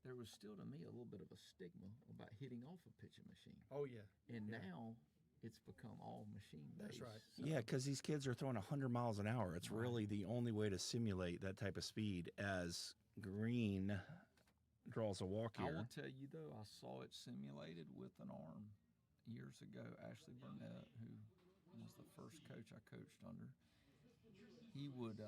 there was still, to me, a little bit of a stigma about hitting off a pitching machine. Oh, yeah. And now it's become all machine-based. That's right. So, Yeah, because these kids are throwing 100 miles an hour. It's really the only way to simulate that type of speed as Green draws a walk I here. will tell you, though, I saw it simulated with an arm years ago. Ashley Burnett, who was the first coach I coached under, he would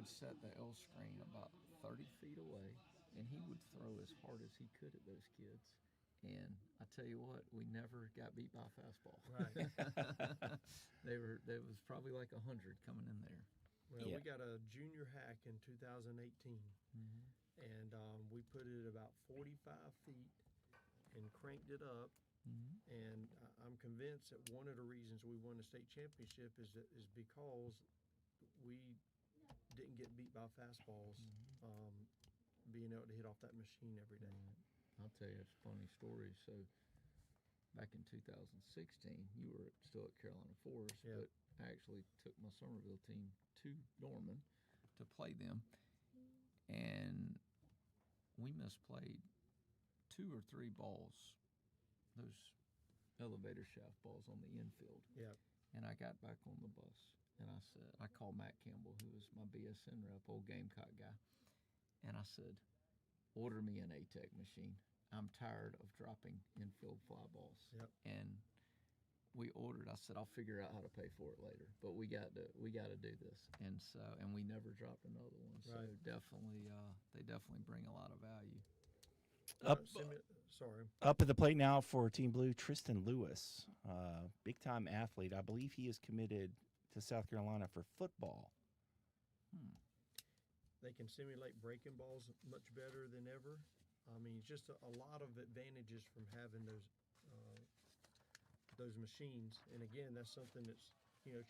set the L screen about 30 feet away, and he would throw as hard as he could at those kids. And I tell you what, we never got beat by a fastball. Right. There was probably like 100 coming in there. Well, Yeah. we got a junior hack in 2018, and we put it about 45 feet and cranked it up. And I'm convinced that one of the reasons we won the state championship is because we didn't get beat by fastballs, being able to hit off that machine every day. I'll tell you a funny story. So back in 2016, you were still at Carolina Forest, Yeah. but I actually took my Somerville team to Dorman to play them, and we misplayed 2 or 3 balls, those elevator shaft balls on the infield. Yeah. And I got back on the bus, and I said, I called Matt Campbell, who was my BSN rep, old Gamecock guy, and I said, order me an ATEC machine. I'm tired of dropping infield fly balls. Yep. And we ordered. I said, I'll figure out how to pay for it later, but we got to do this. And so, and we never dropped another one. So Right. definitely, they definitely bring a lot of value. Sorry. Up at the plate now for Team Blue, Tristan Lewis, big-time athlete. I believe he is committed to South Carolina for football. They can simulate breaking balls much better than ever. I mean, just a lot of advantages from having those machines. And again, that's something that's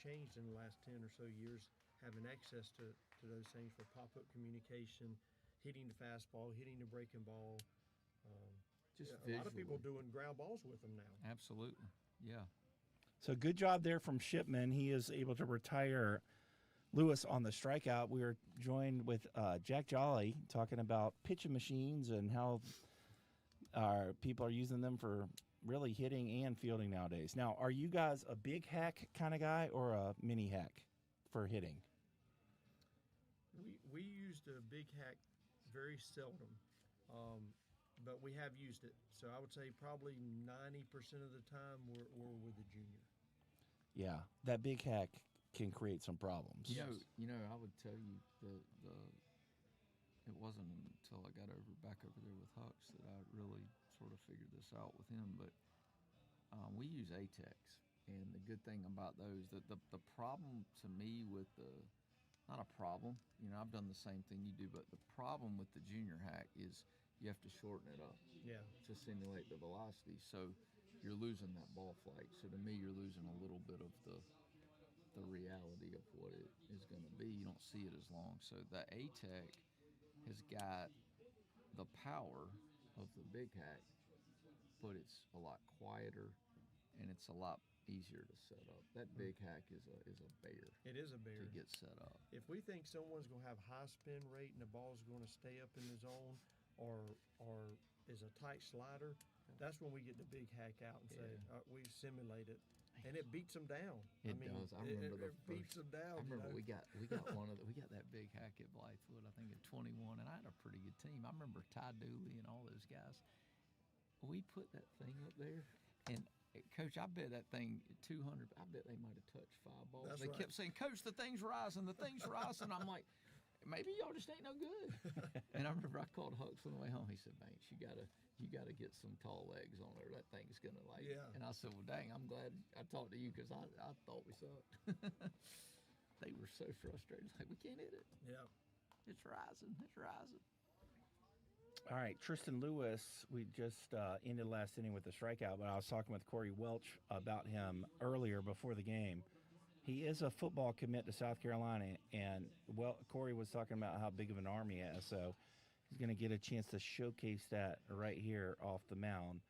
changed in the last 10 or so years, having access to those things for pop-up communication, hitting the fastball, hitting the breaking ball. Just a lot of people doing ground balls with them now. Absolutely, yeah. So good job there from Shipman. He is able to retire Lewis on the strikeout. We are joined with Jack Jolly talking about pitching machines and how our people are using them for really hitting and fielding nowadays. Now, are you guys a big hack kind of guy or a mini hack for hitting? We used a big hack very seldom, but we have used it. So I would say probably 90% of the time we're with the junior. Yeah, that big hack can create some problems. You know, I would tell you it wasn't until I got back over there with Hux that I really sort of figured this out with him. But we use ATEX, and the good thing about those, the problem to me with not a problem, I've done the same thing you do, but the problem with the junior hack is you have to shorten it up to simulate the velocity. So you're losing that ball flight. So to me, you're losing a little bit of the reality of what it is going to be. You don't see it as long. So the ATEC has got the power of the big hack, but it's a lot quieter and it's a lot easier to set up. That big hack is a bear. It is a bear to get set up. If we think someone's going to have high spin rate and the ball's going to stay up in the zone or is a tight slider, that's when we get the big hack out and say, we simulate it. And it beats them down. It does. I remember it beats them down. I remember we got we got that big hack at Blythewood, I think at 21, and I had a pretty good team. I remember Ty Dooley and all those guys. We put that thing up there, and Coach, I bet that thing 200. I bet they might have touched 5 balls. That's they kept saying, "Coach, the thing's rising, the thing's rising." I'm like, maybe y'all just ain't no good. And I remember I called Hux on the way home. He said, "Banks, you gotta get some tall legs on there. That thing's gonna like." Yeah. And I said, "Well, dang, I'm glad I talked to you because I thought we sucked." They were so frustrated. Like, we can't hit it. Yeah. It's rising. It's rising. All right, Tristan Lewis, we just ended last inning with a strikeout, but I was talking with Corey Welch about him earlier before the game. He is a football commit to South Carolina, and Corey was talking about how big of an arm he has, so he's going to get a chance to showcase that right here off the mound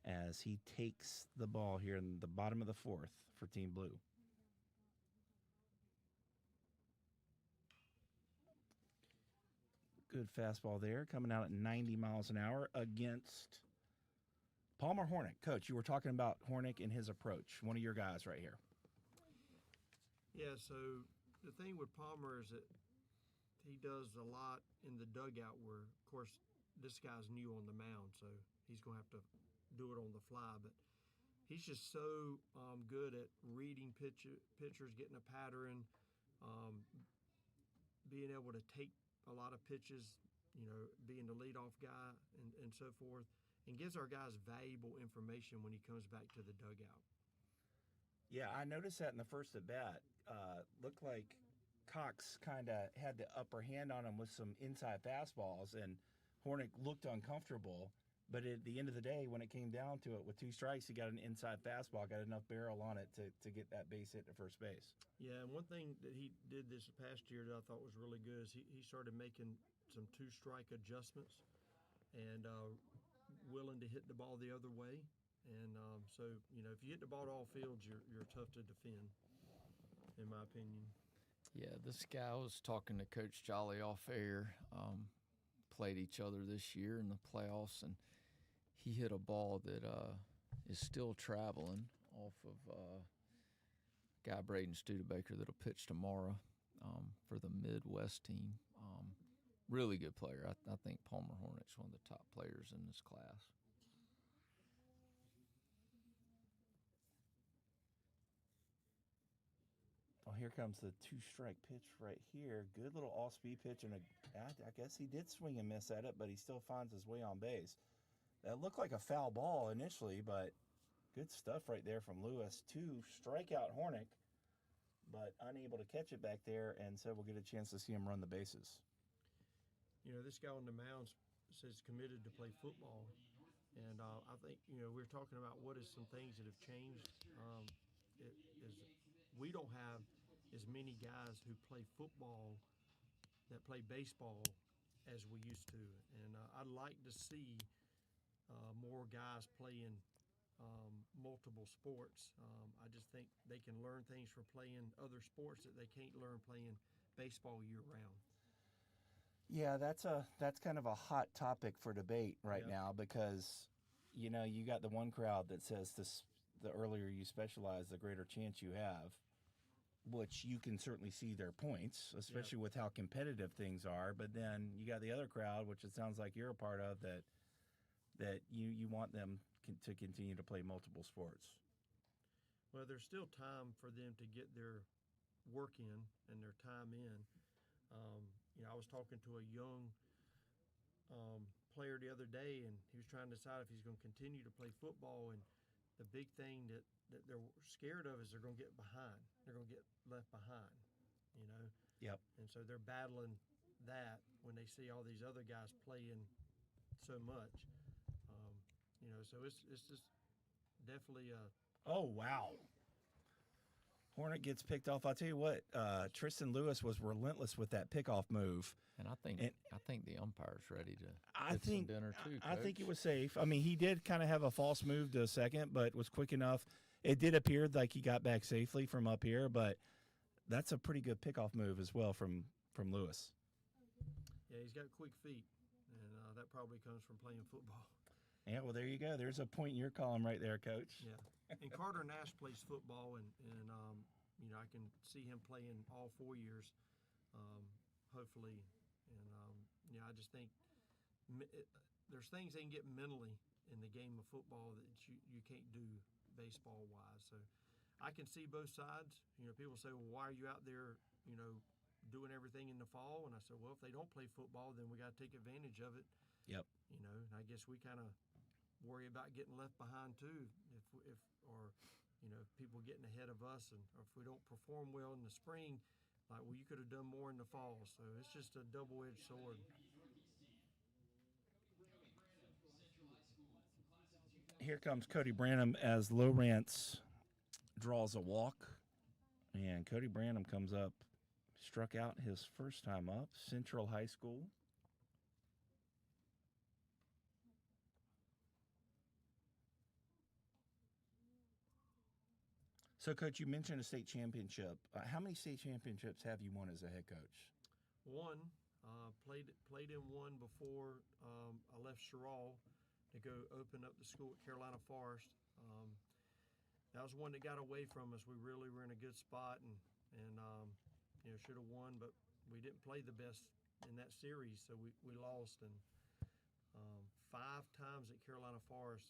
as he takes the ball here in the bottom of the 4th for Team Blue. Good fastball there, coming out at 90 miles an hour against Palmer Hornick. Coach, you were talking about Hornick and his approach, one of your guys right here. Yeah, so the thing with Palmer is that he does a lot in the dugout where, of course, this guy's new on the mound, so he's going to have to do it on the fly. But he's just so good at reading pitchers, getting a pattern, being able to take a lot of pitches, being the leadoff guy and so forth, and gives our guys valuable information when he comes back to the dugout. Yeah, I noticed that in the first at bat. Looked like Cox kind of had the upper hand on him with some inside fastballs, and Hornick looked uncomfortable. But at the end of the day, when it came down to it, with 2 strikes, he got an inside fastball, got enough barrel on it to get that base hit to first base. Yeah, and one thing that he did this past year that I thought was really good is he started making some 2-strike adjustments and willing to hit the ball the other way. And so, if you hit the ball to all fields, you're tough to defend, in my opinion. Yeah, this guy, I was talking to Coach Jolly off air, played each other this year in the playoffs, and he hit a ball that is still traveling off of guy Braden Studebaker that'll pitch tomorrow for the Midwest team. Really good player. I think Palmer Hornet's one of the top players in this class. Oh, here comes the 2-strike pitch right here. Good little all-speed pitch, and I guess he did swing and miss at it, but he still finds his way on base. That looked like a foul ball initially, but good stuff right there from Lewis. 2 strikeout Hornick, but unable to catch it back there, and so we'll get a chance to see him run the bases. You know, this guy on the mound says committed to play football, and I think, you know, we're talking about what is some things that have changed. We don't have as many guys who play football that play baseball as we used to, and I'd like to see more guys playing multiple sports. I just think they can learn things from playing other sports that they can't learn playing baseball year-round. Yeah, that's kind of a hot topic for debate right now because, you know, you got the one crowd that says the earlier you specialize, the greater chance you have, which you can certainly see their points, especially with how competitive things are. But then you got the other crowd, which it sounds like you're a part of, that you want them to continue to play multiple sports. Well, there's still time for them to get their work in and their time in. You know, I was talking to a young player the other day, and he was trying to decide if he's going to continue to play football. And the big thing that they're scared of is they're going to get behind. They're going to get left behind, you know? Yep. And so they're battling that when they see all these other guys playing so much. You know, so it's just definitely a... Oh, wow. Hornet gets picked off. I'll tell you what, Tristan Lewis was relentless with that pickoff move. And I think the umpire's ready to get some dinner too, Coach. I think it was safe. I mean, he did kind of have a false move to second, but was quick enough. It did appear like he got back safely from up here, but that's a pretty good pickoff move as well from Lewis. Yeah, he's got quick feet, and that probably comes from playing football. Yeah, well, there you go. There's a point in your column right there, Coach. Yeah. And Carter Nash plays football, and you know, I can see him playing all 4 years, hopefully. And you know, I just think there's things they can get mentally in the game of football that you can't do baseball-wise. So I can see both sides. You know, people say, well, why are you out there, you know, doing everything in the fall? And I said, well, if they don't play football, then we got to take advantage of it. Yep. You know, and I guess we kind of worry about getting left behind too, or you know, people getting ahead of us, and or if we don't perform well in the spring, like, well, you could have done more in the fall. So it's just a double-edged sword. Here comes Cody Branham as Lowrance draws a walk, and Cody Branham comes up, struck out his first time up, Central High School. So, Coach, you mentioned a state championship. How many state championships have you won as a head coach? One. Played in one before I left Sherrall to go open up the school at Carolina Forest. That was one that got away from us. We really were in a good spot, and you know, should have won, but we didn't play the best in that series, so we lost. And 5 times at Carolina Forest,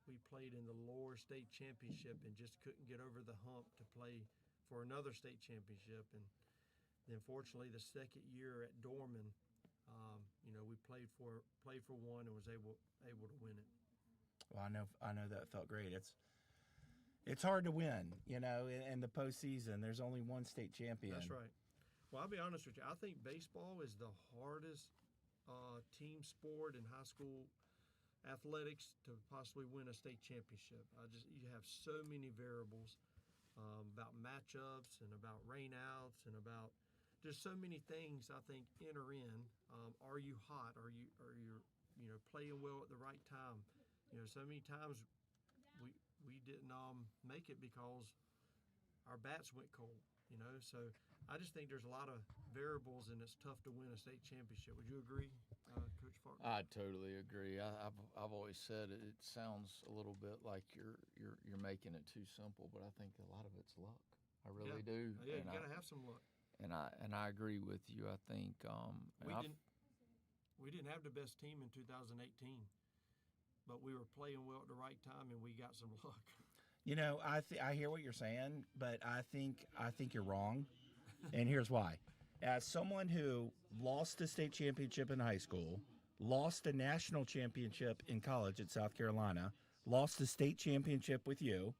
we played in the lower state championship and just couldn't get over the hump to play for another state championship. And then fortunately the second year at Dorman, you know, we played for one and was able to win it. Well, I know that felt great. It's hard to win, you know, in the postseason. There's only one state champion. That's right. Well, I'll be honest with you. I think baseball is the hardest team sport in high school athletics to possibly win a state championship. You have so many variables about matchups and about rainouts and about just so many things I think enter in. Are you hot? Are you you know, playing well at the right time? You know, so many times we didn't make it because our bats went cold. You know, so I just think there's a lot of variables, and it's tough to win a state championship. Would you agree, Coach Faulkner? I totally agree. I've always said it sounds a little bit like you're making it too simple, but I think a lot of it's luck. I really do. Yeah, and you got to have some luck. And I agree with you. I think we didn't have the best team in 2018, but we were playing well at the right time, and we got some luck. You know, I hear what you're saying, but I think you're wrong, and here's why. As someone who lost the state championship in high school, lost a national championship in college at South Carolina, lost the state championship with you,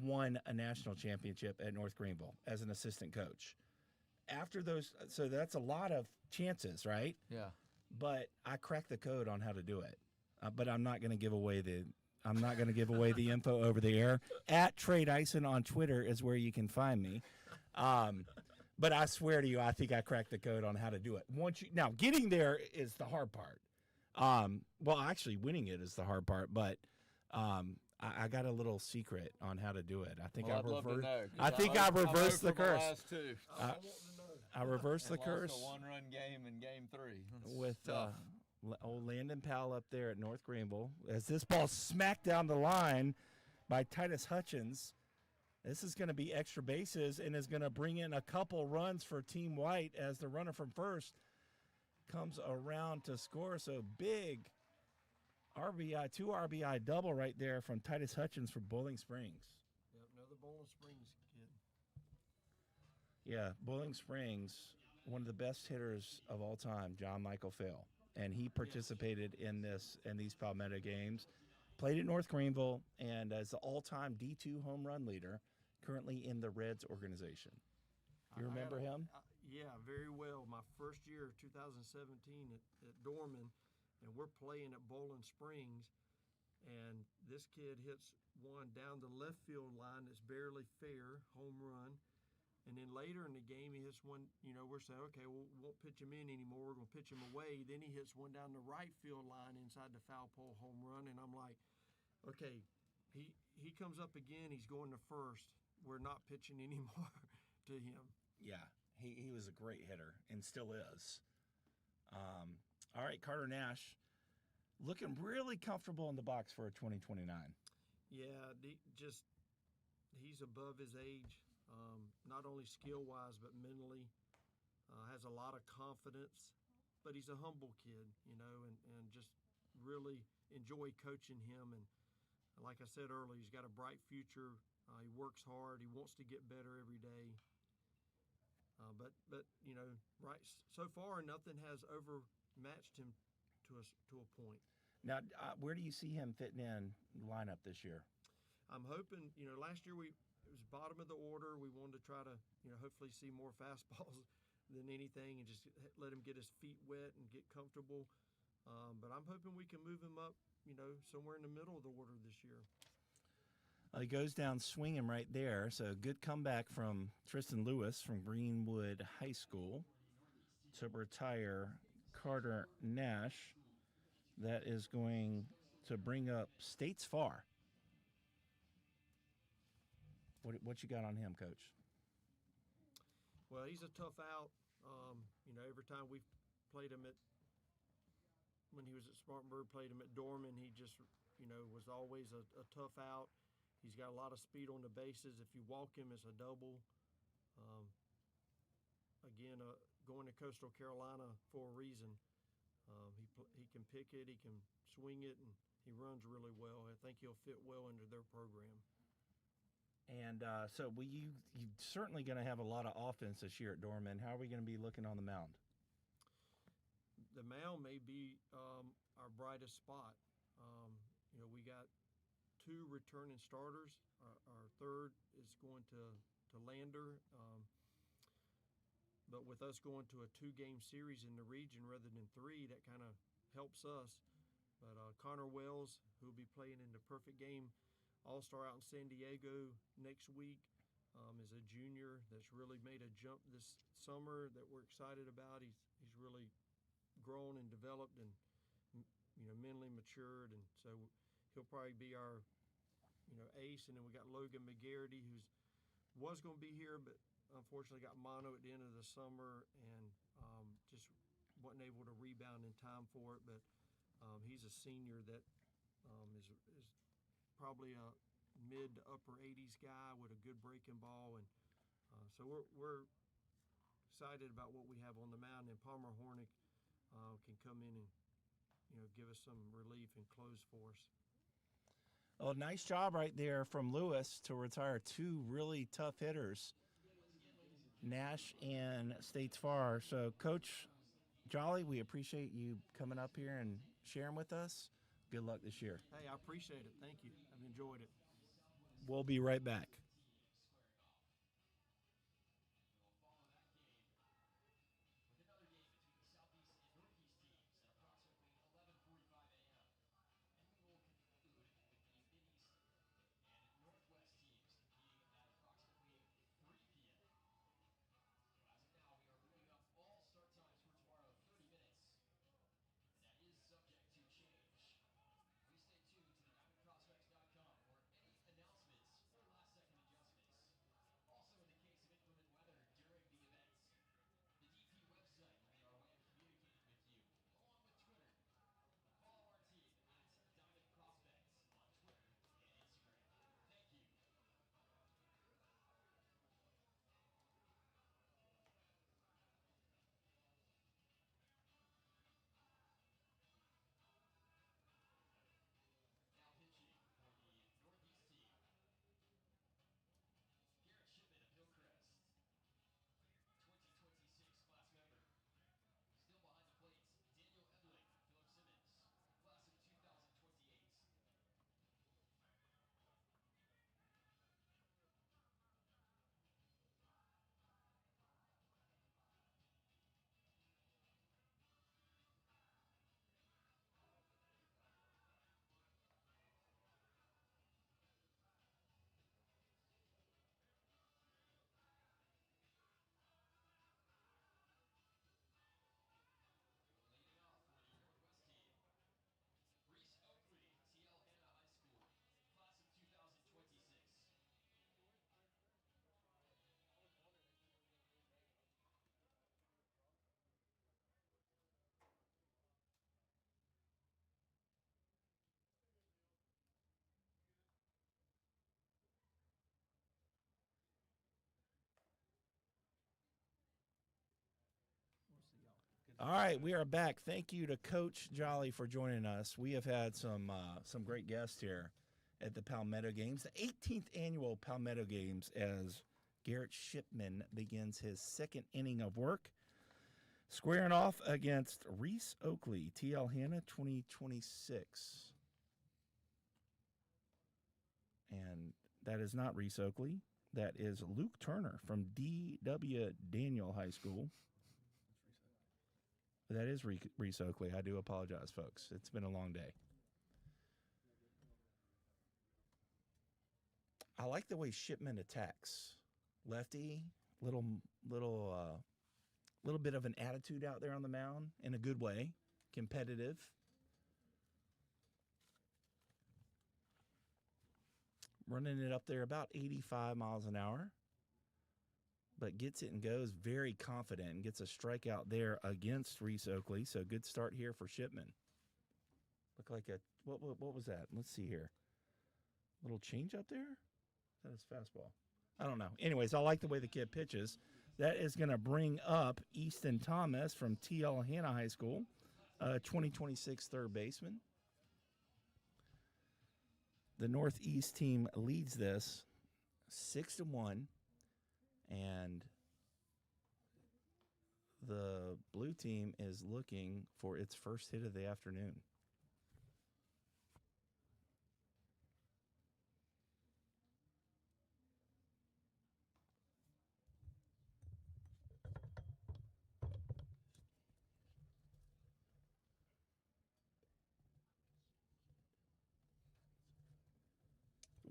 won a national championship at North Greenville as an assistant coach. After those, so that's a lot of chances, right? Yeah. But I cracked the code on how to do it. But I'm not going to give away the info over the air. At Trey Dyson on Twitter is where you can find me. But I swear to you, I think I cracked the code on how to do it. Now, getting there is the hard part. Well, actually, winning it is the hard part. But I got a little secret on how to do it. I think I reversed the curse. I reversed the curse. Lost a one-run game in Game 3 with old Landon Powell up there at North Greenville. As this ball smacked down the line by Titus Hutchins, this is going to be extra bases and is going to bring in a couple runs for Team White as the runner from first comes around to score. So big RBI, 2 RBI double right there from Titus Hutchins for Bowling Springs. Yep, another Bowling Springs kid. Yeah, Bowling Springs, one of the best hitters of all time, John Michael Fail. And he participated in these Palmetto games, played at North Greenville, and as the all-time D2 home run leader, currently in the Reds organization. You remember him? Yeah, very well. My first year, 2017, at Dorman, and we're playing at Bowling Springs, and this kid hits one down the left field line that's barely fair, home run. And then later in the game, he hits one, we're saying, okay, we won't pitch him in anymore. We're going to pitch him away. Then he hits one down the right field line inside the foul pole home run. And I'm like, okay, he comes up again. He's going to first. We're not pitching anymore to him. Yeah, he was a great hitter and still is. All right, Carter Nash, looking really comfortable in the box for a 2029. Yeah, he's above his age. Not only skill-wise, but mentally, has a lot of confidence, but he's a humble kid, and just really enjoy coaching him. And like I said earlier, he's got a bright future. He works hard. He wants to get better every day. But right so far, nothing has overmatched him to a point. Now, where do you see him fitting in the lineup this year? I'm hoping, last year it was bottom of the order. We wanted to try to, hopefully see more fastballs than anything and just let him get his feet wet and get comfortable. But I'm hoping we can move him up, somewhere in the middle of the order this year. He goes down swinging right there. So good comeback from Tristan Lewis from Greenwood High School to retire Carter Nash. That is going to bring up States Far. What you got on him, Coach? Well, he's a tough out. Every time we've played him when he was at Spartanburg, played him at Dorman, he just, was always a tough out. He's got a lot of speed on the bases. If you walk him, it's a double. Going to Coastal Carolina for a reason. He can pick it, he can swing it, and he runs really well. I think he'll fit well into their program. And so you're certainly going to have a lot of offense this year at Dorman. How are we going to be looking on the mound? The mound may be our brightest spot. We got 2 returning starters. Our third is going to Lander. But with us going to a 2-game series in the region rather than 3, that kind of helps us. But Connor Wells, who will be playing in the perfect game All-Star out in San Diego next week, is a junior that's really made a jump this summer that we're excited about. He's really grown and developed and mentally matured, and so he'll probably be our ace. And then we got Logan McGarity, who was going to be here, but unfortunately got mono at the end of the summer and just wasn't able to rebound in time for it. But he's a senior that is probably mid to upper 80s guy with a good breaking ball, and so we're excited about what we have on the mound. And Palmer Hornick can come in and give us some relief and close for us. Well, nice job right there from Lewis to retire two really tough hitters, Nash and States Far. So, Coach Jolly, we appreciate you coming up here and sharing with us. Good luck this year. Hey, I appreciate it. Thank you. I've enjoyed it. We'll be right back. With another game between the Southeast and Northeast teams at approximately 11:45 a.m. And we will conclude with the Mid-East and Northwest teams competing at approximately 3 p.m. So as of now, we are moving up all start times for tomorrow 30 minutes. And that is subject to change. Please stay tuned to the DiamondProspects.com for any announcements or last-second adjustments. Also, in the case of inclement weather during the events, the DP website will be our way of communicating with you, along with Twitter. Follow our team at Diamond Prospects on Twitter and Instagram. Thank you. Now pitching for the Northeast team, Garrett Shipman of Hillcrest, 2026 class member. Still behind the plates, Daniel Ebling, Phillip Simmons, class of 2028. Leading off for the Northwest team, Reese Oakley, TL Hanna High School, class of 2026. All right, we are back. Thank you to Coach Jolly for joining us. We have had some great guests here at the Palmetto Games, the 18th annual Palmetto Games, as Garrett Shipman begins his second inning of work, squaring off against Reese Oakley, TL Hanna 2026. And that is not Reese Oakley. That is Luke Turner from D.W. Daniel High School. That is Reese Oakley. I do apologize, folks. It's been a long day. I like the way Shipman attacks. Lefty, little bit of an attitude out there on the mound in a good way. Competitive. Running it up there about 85 miles an hour. But gets it and goes very confident and gets a strikeout there against Reese Oakley. So good start here for Shipman. Look like a what was that? Let's see here. Little change up there? That is fastball. I don't know. Anyways, I like the way the kid pitches. That is going to bring up Easton Thomas from TL Hanna High School, 2026 third baseman. The Northeast team leads this 6-1. And the blue team is looking for its first hit of the afternoon.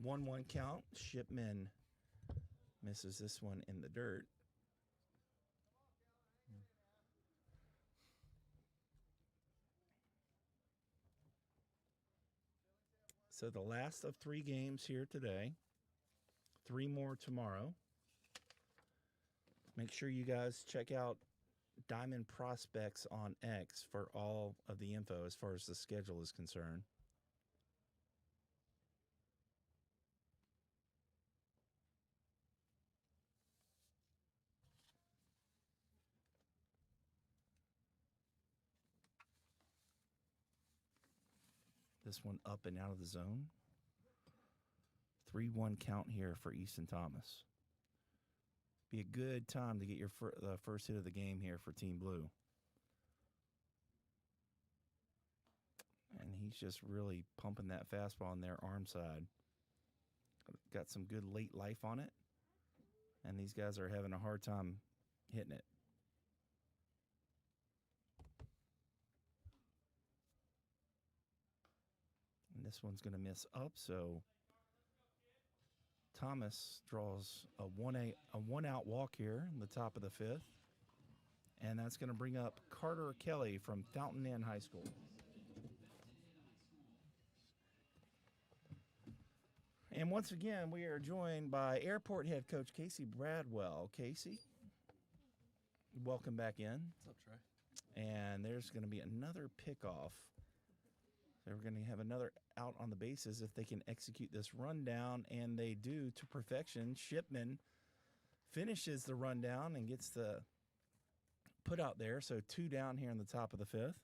One count. Shipman misses this one in the dirt. So the last of 3 games here today. 3 more tomorrow. Make sure you guys check out Diamond Prospects on X for all of the info as far as the schedule is concerned. This one up and out of the zone. 3-1 count here for Easton Thomas. Be a good time to get your first hit of the game here for Team Blue. And he's just really pumping that fastball on their arm side. Got some good late life on it. And these guys are having a hard time hitting it. And this one's going to miss up, so Thomas draws a one-out walk here in the top of the fifth. And that's going to bring up Carter Kelly from Fountain Inn High School. And once again, we are joined by Airport head coach Casey Bradwell. Casey, welcome back in. What's up, Trey? And there's going to be another pickoff. So we're going to have another out on the bases if they can execute this rundown, and they do to perfection. Shipman finishes the rundown and gets the put out there. So 2 down here in the top of the fifth.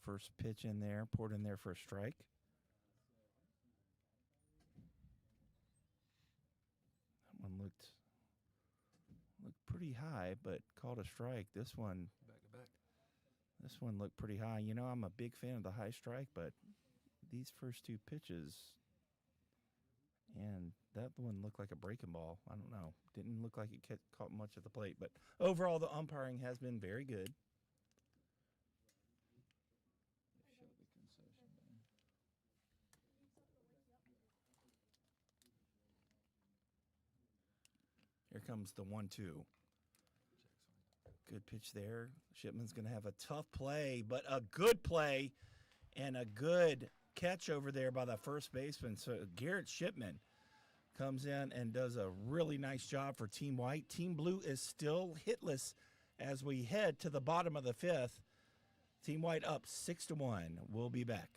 First pitch in there, poured in there for a strike. That one looked pretty high, but called a strike. This one, Back to back. This one looked pretty high. You know, I'm a big fan of the high strike, but these first 2 pitches, and that one looked like a breaking ball. I don't know. Didn't look like it caught much at the plate, but overall the umpiring has been very good. Here comes the 1-2. Good pitch there. Shipman's going to have a tough play, but a good play and a good catch over there by the first baseman. So Garrett Shipman comes in and does a really nice job for Team White. Team Blue is still hitless as we head to the bottom of the fifth. Team White up 6-1. We'll be back.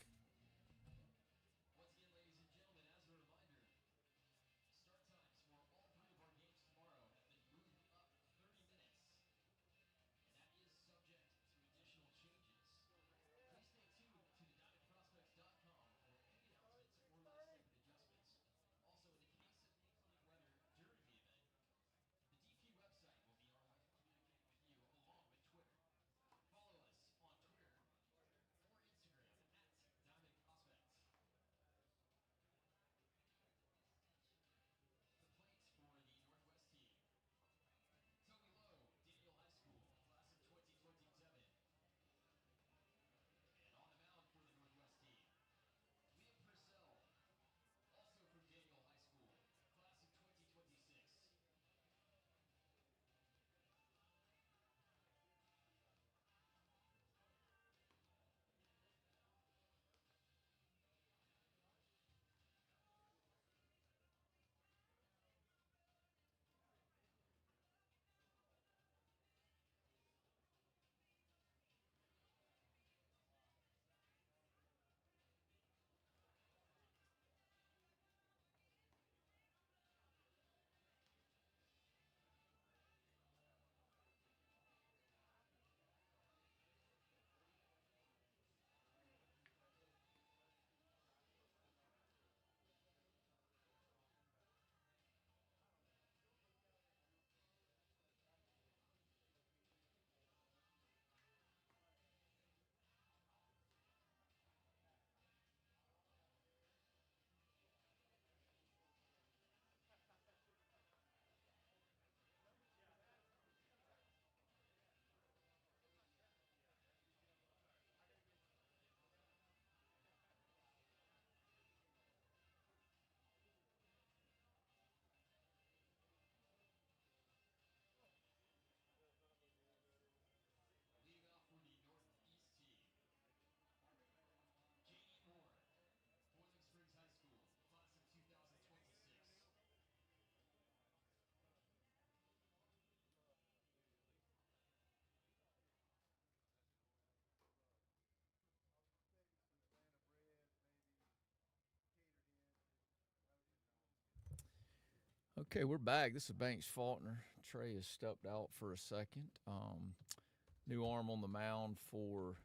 Okay, we're back. This is Banks Faulkner. Trey has stepped out for a second. New arm on the mound for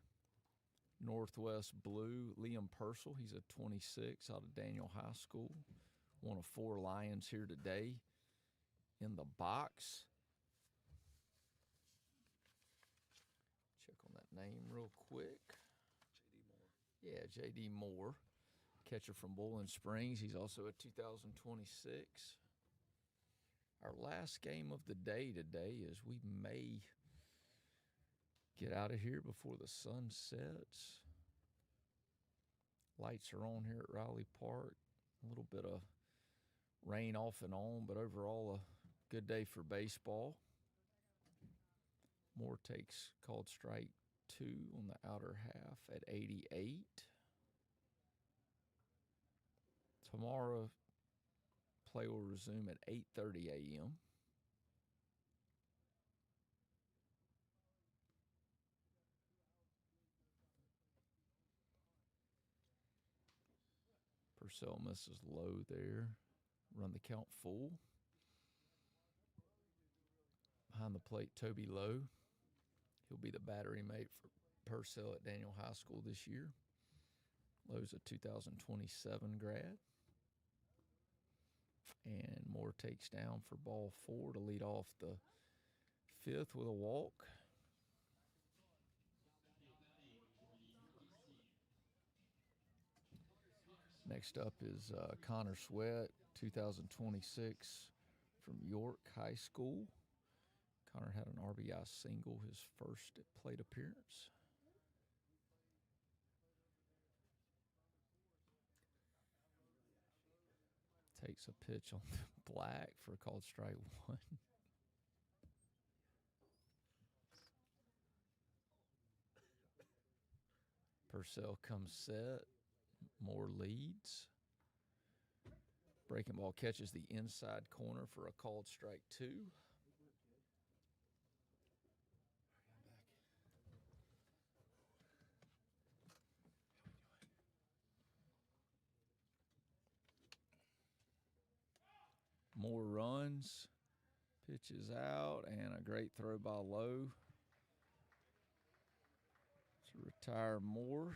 Northwest Blue, Liam Purcell. He's a 26 out of Daniel High School. One of 4 Lions here today in the box. Check on that name real quick. J.D. Moore. Yeah, J.D. Moore, catcher from Bowling Springs. He's also a 2026. Our last game of the day today is we may get out of here before the sun sets. Lights are on here at Riley Park. A little bit of rain off and on, but overall a good day for baseball. Moore takes called strike 2 on the outer half at 88. Tomorrow, play will resume at 8:30 a.m. Purcell misses low there. Run the count full. Behind the plate, Toby Lowe. He'll be the battery mate for Purcell at Daniel High School this year. Lowe's a 2027 grad. And Moore takes down for ball 4 to lead off the 5th with a walk. Next up is Connor Sweat, 2026 from York High School. Connor had an RBI single, his first plate appearance. Takes a pitch on the black for a called strike 1. Purcell comes set. Moore leads. Breaking ball catches the inside corner for a called strike 2. Moore runs, pitches out, and a great throw by Lowe to retire Moore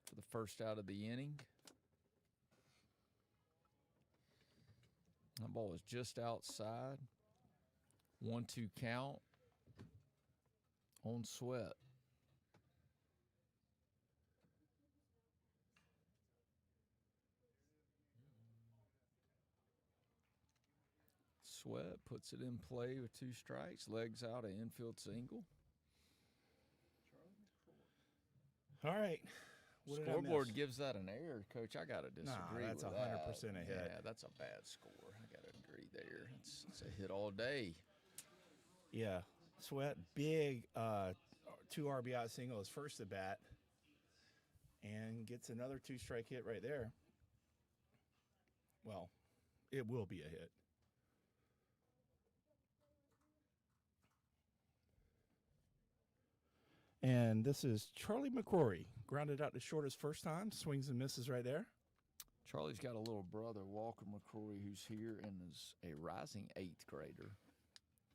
for the first out of the inning. That ball is just outside. 1-2 count on Sweat. Sweat puts it in play with 2 strikes, legs out, an infield single. All right. What did I Scoreboard miss? gives that an error, Coach. I got to disagree that's with 100% that. a hit. Yeah, that's a bad score. I got to agree there. It's a hit all day. Yeah. Sweat, big 2 RBI single, his first at bat, and gets another 2-strike hit right there. Well, it will be a hit. And this is Charlie McCrory. Grounded out to short his first time. Swings and misses right there. Charlie's got a little brother, Walker McCrory, who's here and is a rising 8th grader.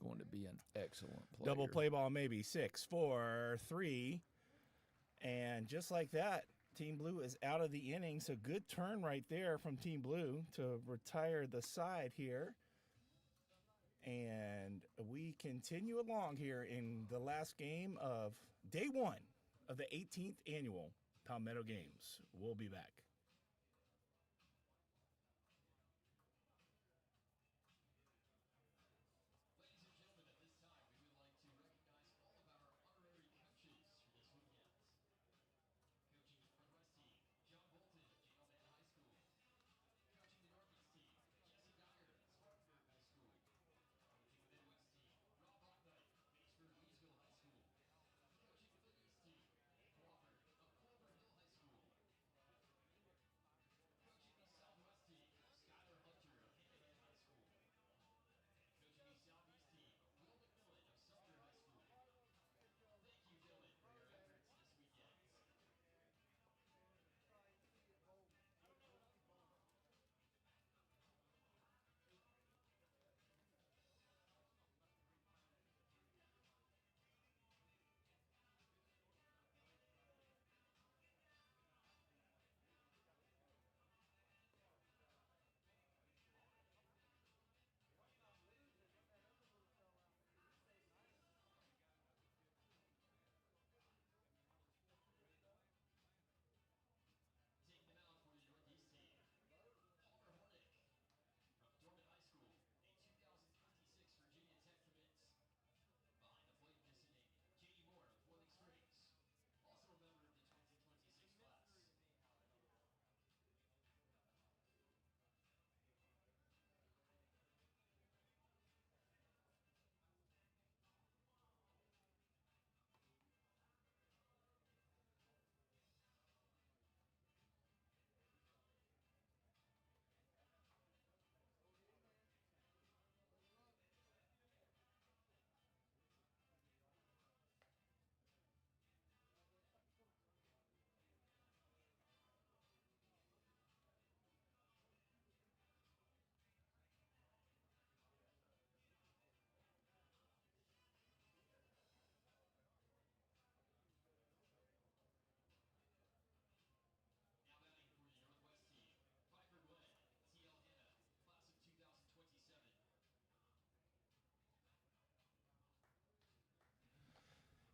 Going to be an excellent player. Double play ball maybe. 6, 4, 3. And just like that, Team Blue is out of the inning. So good turn right there from Team Blue to retire the side here. And we continue along here in the last game of day 1 of the 18th annual Palmetto Games. We'll be back.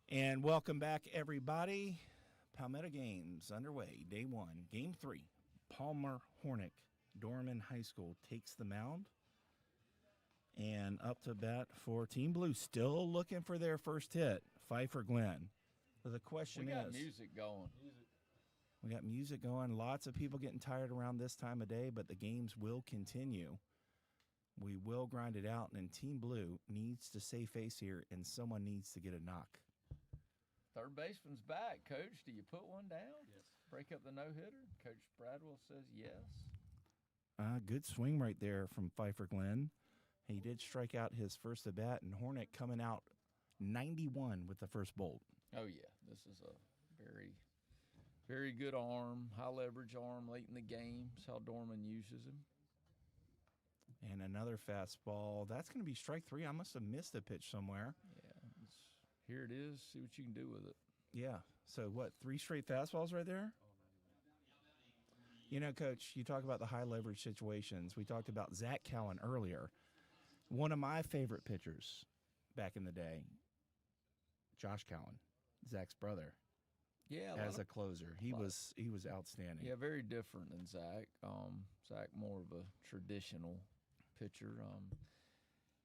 And welcome back, everybody. Palmetto Games underway. Day 1, Game 3. Palmer Hornick, Dorman High School takes the mound. And up to bat for Team Blue, still looking for their first hit, Pfeiffer Glenn. So the question We got is, music going. we got music going. Lots of people getting tired around this time of day, but the games will continue. We will grind it out, and Team Blue needs to save face here, and someone needs to get a knock. Third baseman's back. Coach, do you put one down? Yes. Break up the no-hitter? Coach Bradwell says yes. Good swing right there from Pfeiffer Glenn. He did strike out his first at bat, and Hornick coming out 91 with the first bolt. Oh, yeah. This is a very, very good arm, high-leverage arm late in the game. That's how Dorman uses him. And another fastball. That's going to be strike 3. I must have missed a pitch somewhere. Yeah, here it is. See what you can do with it. Yeah. So, what, 3 straight fastballs right there? You know, Coach, you talk about the high-leverage situations. We talked about Zach Cowan earlier. One of my favorite pitchers back in the day, Josh Cowan, Zach's brother. Yeah, as a closer, he was outstanding. Yeah, very different than Zach. Zach more of a traditional pitcher.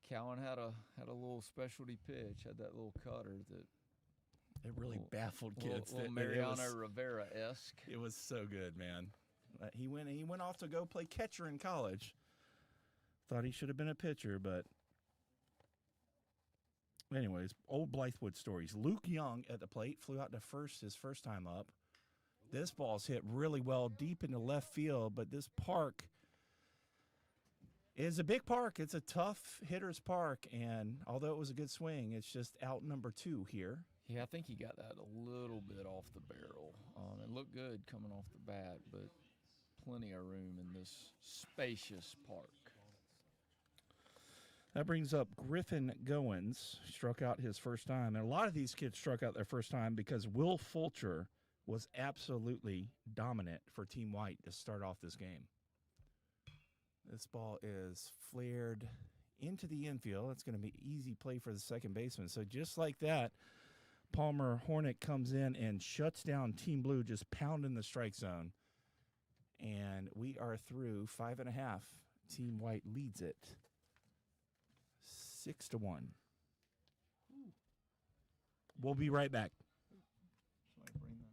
Cowan had a little specialty pitch, had that little cutter that it really baffled kids. Little Mariano Rivera-esque. It was so good, man. He went off to go play catcher in college. Thought he should have been a pitcher, but anyways, old Blythewood stories. Luke Young at the plate flew out to first his first time up. This ball's hit really well deep into left field, but this park is a big park. It's a tough hitter's park, and although it was a good swing, it's just out number 2 here. Yeah, I think he got that a little bit off the barrel. It looked good coming off the bat, but plenty of room in this spacious park. That brings up Griffin Goins, struck out his first time. And a lot of these kids struck out their first time because Will Fulcher was absolutely dominant for Team White to start off this game. This ball is flared into the infield. It's going to be easy play for the second baseman. So just like that, Palmer Hornick comes in and shuts down Team Blue, just pounding the strike zone. And we are through 5.5. Team White leads it 6-1. We'll be right back. Somebody bring that.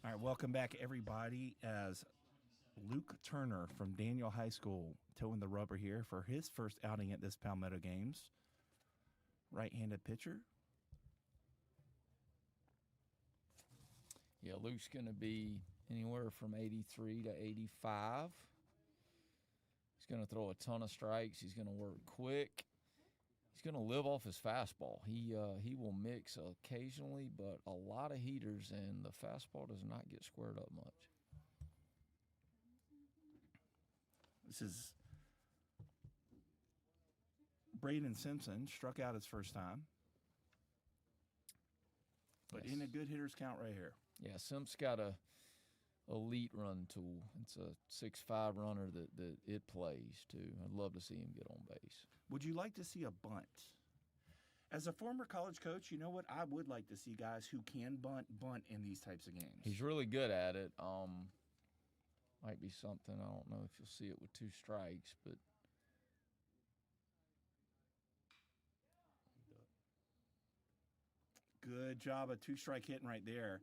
All right, welcome back, everybody, as Luke Turner from Daniel High School towing the rubber here for his first outing at this Palmetto Games. Right-handed pitcher. Yeah, Luke's going to be anywhere from 83 to 85. He's going to throw a ton of strikes. He's going to work quick. He's going to live off his fastball. He will mix occasionally, but a lot of heaters, and the fastball does not get squared up much. This is Braden Simpson, struck out his first time. But Yes. in a good hitter's count right here. Yeah, Simp's got a elite run tool. It's a 6'5" runner that it plays, too. I'd love to see him get on base. Would you like to see a bunt? As a former college coach, you know what? I would like to see guys who can bunt in these types of games. He's really good at it. Might be something. I don't know if you'll see it with 2 strikes, but Good job of 2-strike hitting right there.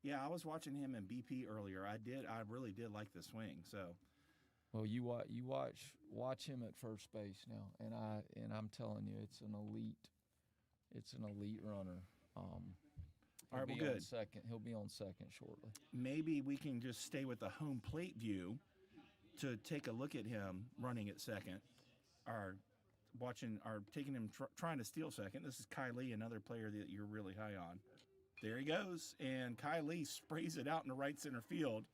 Yeah, I was watching him in BP earlier. I really did like the swing. So, well, you watch him at first base now, and I'm telling you, it's an elite runner. all right, well, good. He'll be on second shortly. Maybe we can just stay with the home plate view to take a look at him running at second, or taking him trying to steal second. This is Kai Lee, another player that you're really high on. There he goes, and Kai Lee sprays it out in the right center field.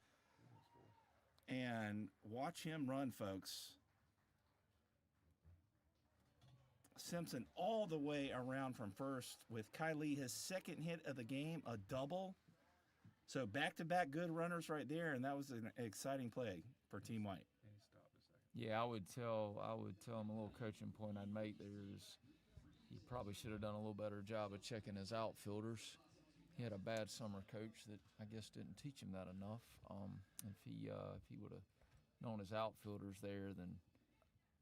And watch him run, folks. Simpson all the way around from first with Kai Lee, his second hit of the game, a double. So back-to-back good runners right there, and that was an exciting play for Team White. Yeah, I would tell him a little coaching point I'd make there is he probably should have done a little better job of checking his outfielders. He had a bad summer coach that I guess didn't teach him that enough. If he would have known his outfielders there, then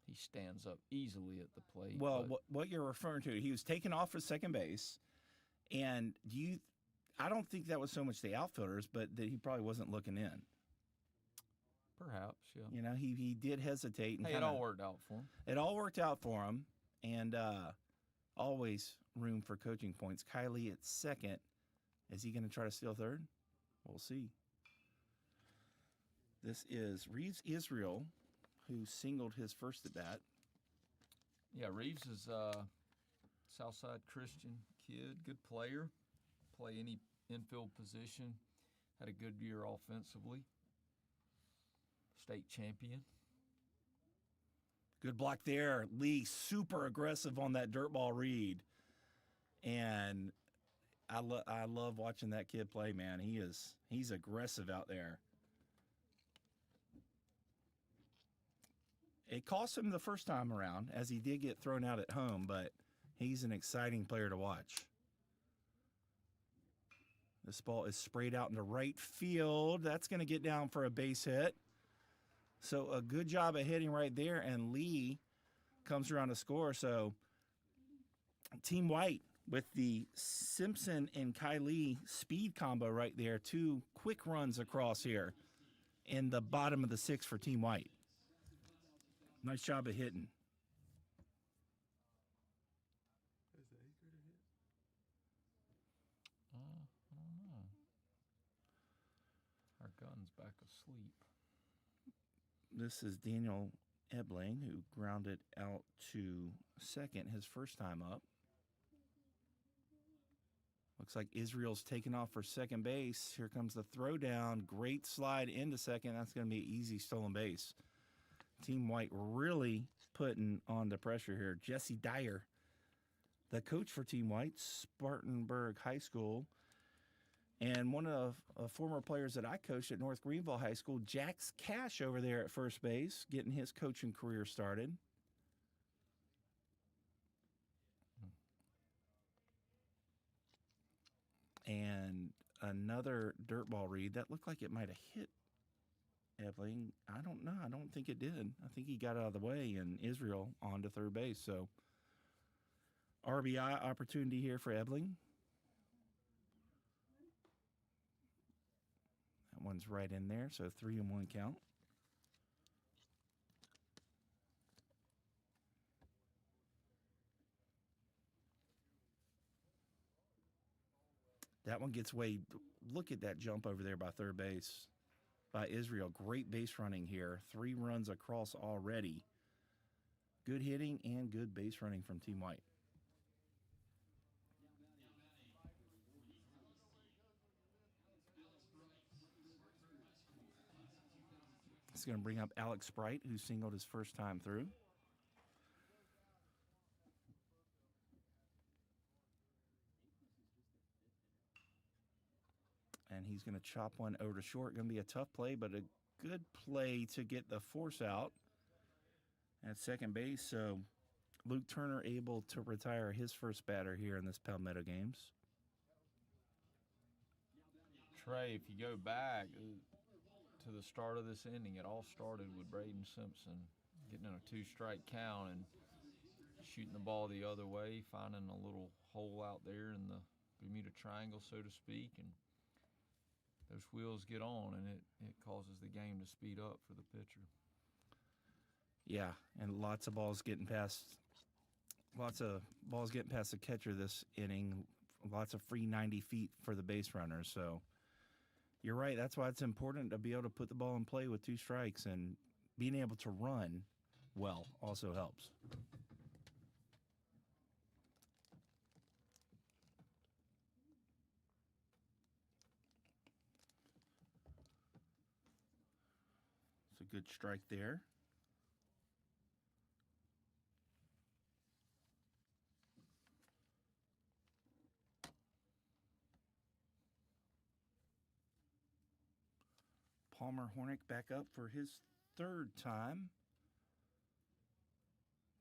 he stands up easily at the plate. Well, what you're referring to, he was taken off for second base, and I don't think that was so much the outfielders, but that he probably wasn't looking in. Perhaps, yeah. You know, he did hesitate. And it all worked out for him. It all worked out for him, and always room for coaching points. Kylie at second. Is he going to try to steal third? We'll see. This is Reeves Israel, who singled his first at bat. Yeah, Reeves is a Southside Christian kid, good player. Play any infield position. Had a good year offensively. State champion. Good block there. Lee super aggressive on that dirt ball read. And I love watching that kid play, man. He's aggressive out there. It cost him the first time around, as he did get thrown out at home, but he's an exciting player to watch. This ball is sprayed out into right field. That's going to get down for a base hit. So a good job of hitting right there, and Lee comes around to score. So Team White with the Simpson and Kylie speed combo right there. 2 quick runs across here in the bottom of the 6th for Team White. Nice job of hitting. I don't know. Our gun's back asleep. This is Daniel Ebling, who grounded out to second his first time up. Looks like Israel's taking off for second base. Here comes the throwdown. Great slide into second. That's going to be an easy stolen base. Team White really putting on the pressure here. Jesse Dyer, the coach for Team White, Spartanburg High School, and one of former players that I coached at North Greenville High School, Jax Cash over there at first base, getting his coaching career started. And another dirt ball read that looked like it might have hit Ebling. I don't know. I don't think it did. I think he got out of the way, and Israel on to third base. So RBI opportunity here for Ebling. That one's right in there, so 3-1 count. That one gets way. Look at that jump over there by third base by Israel. Great base running here. 3 runs across already. Good hitting and good base running from Team White. It's going to bring up Alex Sprite, who singled his first time through. And he's going to chop one over to short. Going to be a tough play, but a good play to get the force out at second base. So Luke Turner able to retire his first batter here in this Palmetto Games. Trey, if you go back to the start of this inning, it all started with Braden Simpson getting in a 2-strike count and shooting the ball the other way, finding a little hole out there in the Bermuda Triangle, so to speak, and those wheels get on, and it causes the game to speed up for the pitcher. Yeah, and lots of balls getting past the catcher this inning. Lots of free 90 feet for the base runners. So you're right. That's why it's important to be able to put the ball in play with 2 strikes, and being able to run well also helps. It's a good strike there. Palmer Hornick back up for his 3rd time.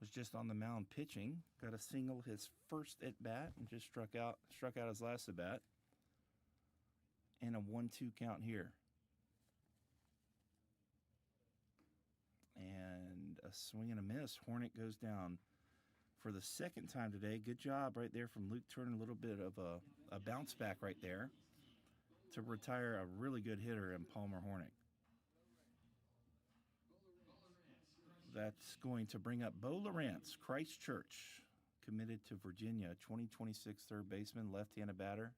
Was just on the mound pitching. Got a single his first at bat and just struck out his last at bat. And a 1-2 count here. And a swing and a miss. Hornick goes down for the 2nd time today. Good job right there from Luke Turner. A little bit of a bounce back right there to retire a really good hitter in Palmer Hornick. That's going to bring up Bo Lawrence, Christchurch, committed to Virginia, 2026 third baseman, left-handed batter.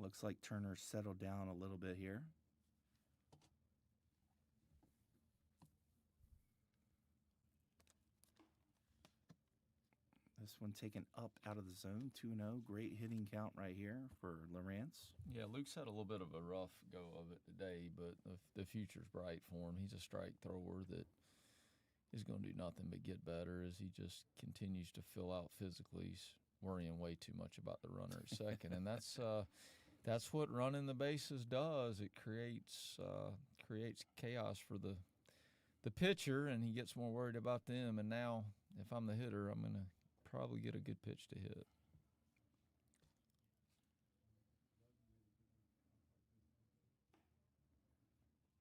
Looks like Turner settled down a little bit here. This one taken up out of the zone, 2-0. Great hitting count right here for Lawrence. Yeah, Luke's had a little bit of a rough go of it today, but the future's bright for him. He's a strike thrower that is going to do nothing but get better as he just continues to fill out physically. He's worrying way too much about the runner at second, and that's what running the bases does. It creates chaos for the pitcher, and he gets more worried about them. And now, if I'm the hitter, I'm going to probably get a good pitch to hit.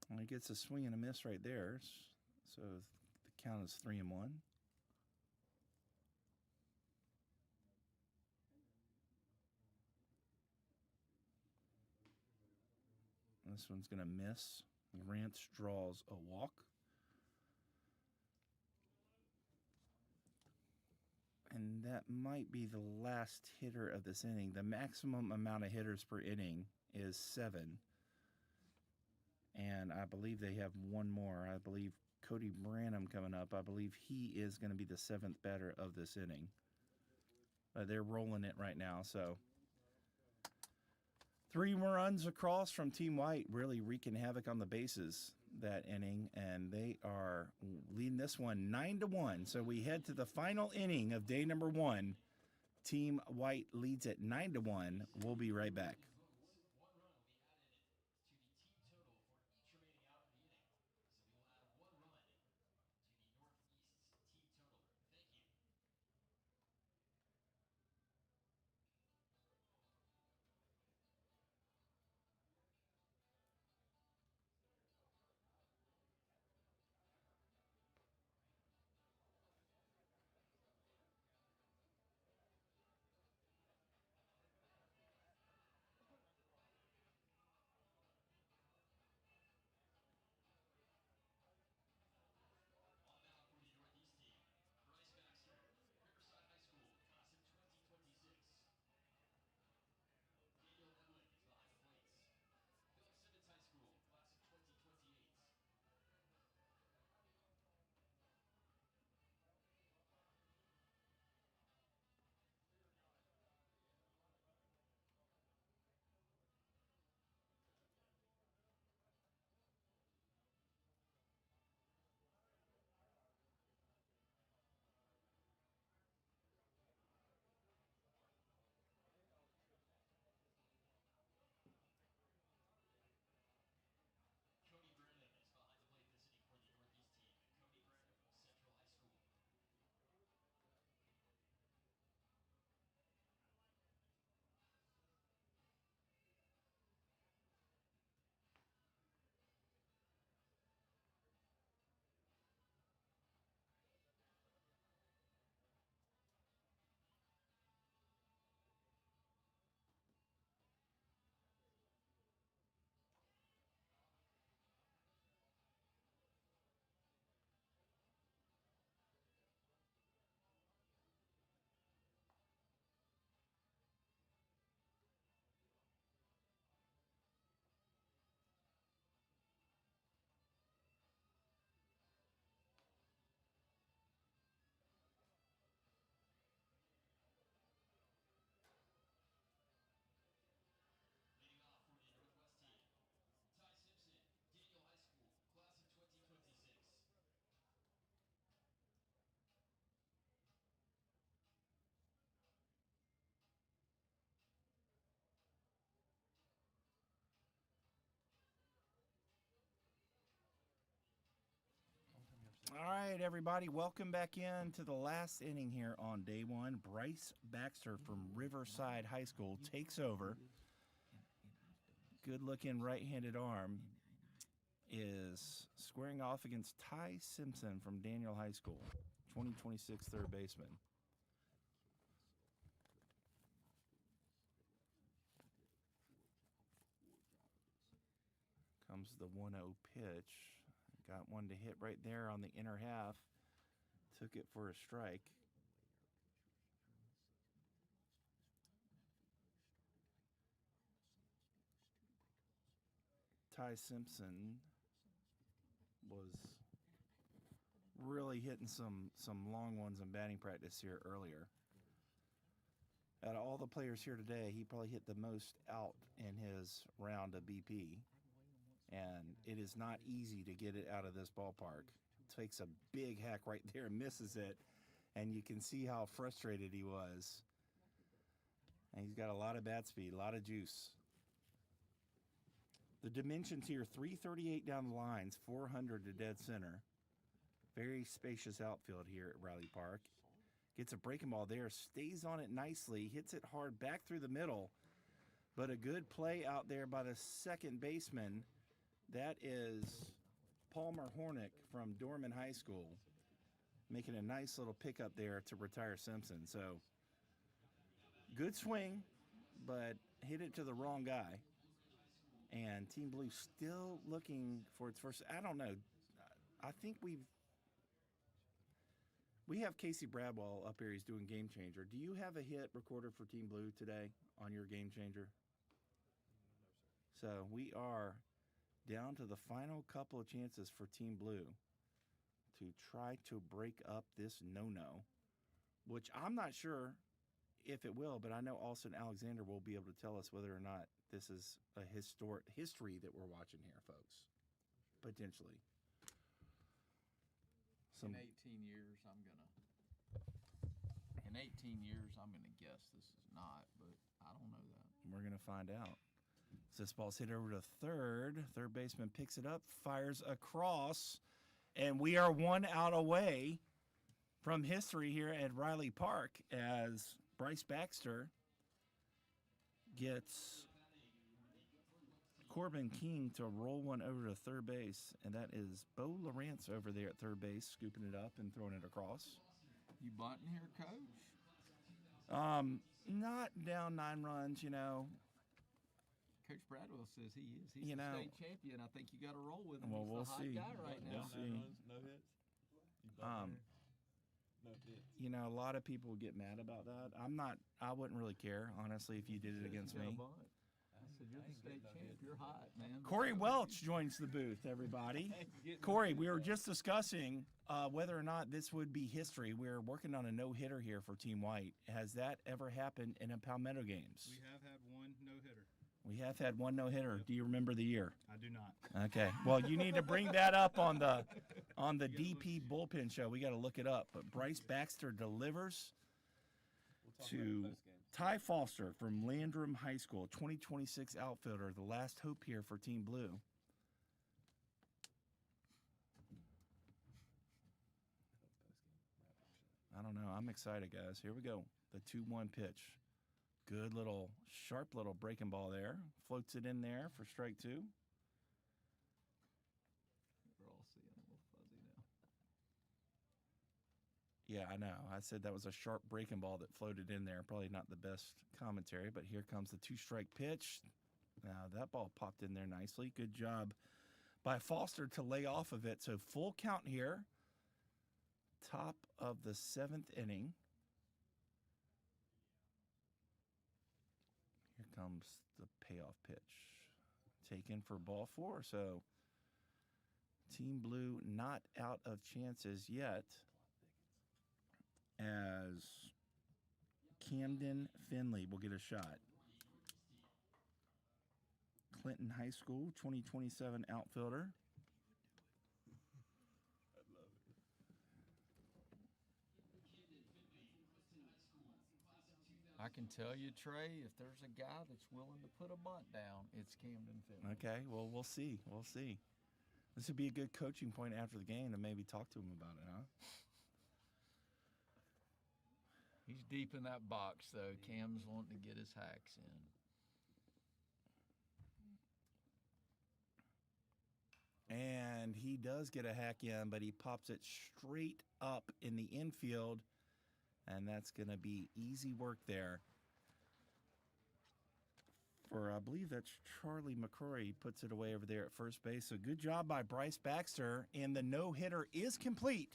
Well, he gets a swing and a miss right there. So the count is 3-1. This one's going to miss. Lawrence draws a walk. And that might be the last hitter of this inning. The maximum amount of hitters per inning is 7. And I believe they have one more. I believe Cody Branham coming up. I believe he is going to be the 7th batter of this inning. They're rolling it right now. So 3 more runs across from Team White, really wreaking havoc on the bases that inning, and they are leading this one 9-1. So we head to the final inning of day number 1. Team White leads at 9-1. We'll be right back. All right, everybody, welcome back in to the last inning here on day one. Bryce Baxter from Riverside High School takes over. Good-looking right-handed arm is squaring off against Ty Simpson from Daniel High School, 2026 third baseman. Comes the 1-0 pitch. Got one to hit right there on the inner half. Took it for a strike. Ty Simpson was really hitting some long ones in batting practice here earlier. Out of all the players here today, he probably hit the most out in his round of BP. And it is not easy to get it out of this ballpark. Takes a big hack right there and misses it. And you can see how frustrated he was. And he's got a lot of bat speed, a lot of juice. The dimensions here, 338 down the lines, 400 to dead center. Very spacious outfield here at Riley Park. Gets a breaking ball there, stays on it nicely, hits it hard back through the middle. But a good play out there by the second baseman. That is Palmer Hornick from Dorman High School, making a nice little pickup there to retire Simpson. So, good swing, but hit it to the wrong guy. And Team Blue still looking for its first. I don't know. I think we have Casey Bradwell up here. He's doing Game Changer. Do you have a hit recorded for Team Blue today on your Game Changer? So we are down to the final couple of chances for Team Blue to try to break up this no-no, which I'm not sure if it will, but I know Alston Alexander will be able to tell us whether or not this is a historic history that we're watching here, folks. Potentially. In 18 years, I'm gonna guess this is not, but I don't know that. We're gonna find out. So this ball's hit over to third. Third baseman picks it up, fires across, and we are one out away from history here at Riley Park as Bryce Baxter gets Corbin King to roll one over to third base, and that is Bo Lawrence over there at third base, scooping it up and throwing it across. You bunting here, Coach? Not down 9 runs, you know. Coach Bradwell says he is. He's You the know, state champion. I think you got to roll with him. Well, He's we'll the hot see. guy right We'll now. see. No hits. You bunt there? No hits. You know, a lot of people get mad about that. I wouldn't really care, honestly, if you did it against You me. gotta bunt. I said, you're the state champ. You're hot, man. Corey Welch joins the booth, everybody. Corey, we were just discussing whether or not this would be history. We're working on a no-hitter here for Team White. Has that ever happened in a Palmetto Games? We have had one no-hitter. We have had one no-hitter. Do you remember the year? I do not. Okay. Well, you need to bring that up on the DP bullpen show. We got to look it up. But Bryce Baxter delivers to Ty Foster from Landrum High School, 2026 outfielder, the last hope here for Team Blue. I don't know. I'm excited, guys. Here we go. The 2-1 pitch. Good little, sharp little breaking ball there. Floats it in there for strike 2. We're all seeing a little fuzzy now. Yeah, I know. I said that was a sharp breaking ball that floated in there. Probably not the best commentary, but here comes the 2-strike pitch. Now, that ball popped in there nicely. Good job by Foster to lay off of it. So full count here. Top of the 7th inning. Here comes the payoff pitch. Taken for ball 4. So Team Blue not out of chances yet, as Camden Finley will get a shot. Clinton High School, 2027 outfielder. I can tell you, Trey, if there's a guy that's willing to put a bunt down, it's Camden Finley. Okay, well, we'll see. We'll see. This would be a good coaching point after the game to maybe talk to him about it, huh? He's deep in that box, though. Cam's wanting to get his hacks in. And he does get a hack in, but he pops it straight up in the infield, and that's going to be easy work there. For, I believe that's Charlie McCrory. He puts it away over there at first base. So good job by Bryce Baxter, and the no-hitter is complete.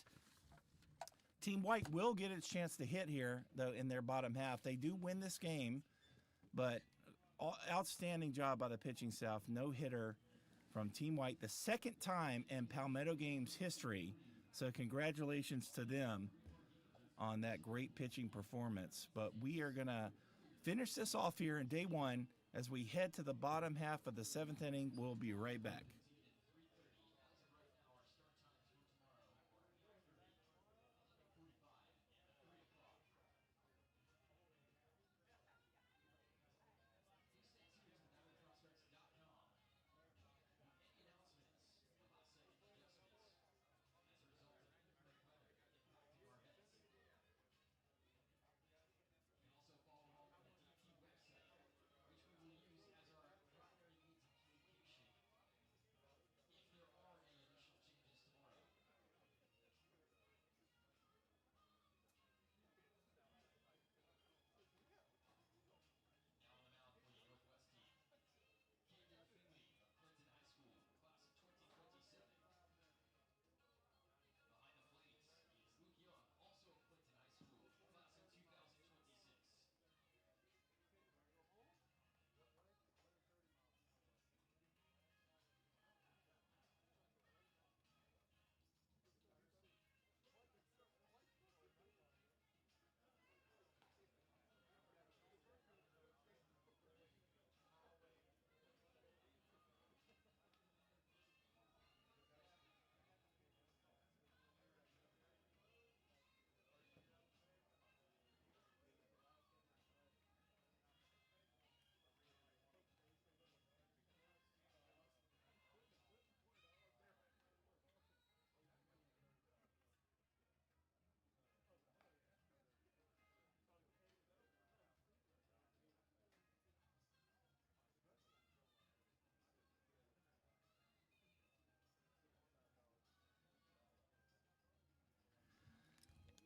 Team White will get its chance to hit here, though, in their bottom half. They do win this game, but outstanding job by the pitching staff. No-hitter from Team White, the second time in Palmetto Games history. So congratulations to them on that great pitching performance. But we are going to finish this off here in day one as we head to the bottom half of the seventh inning. We'll be right back.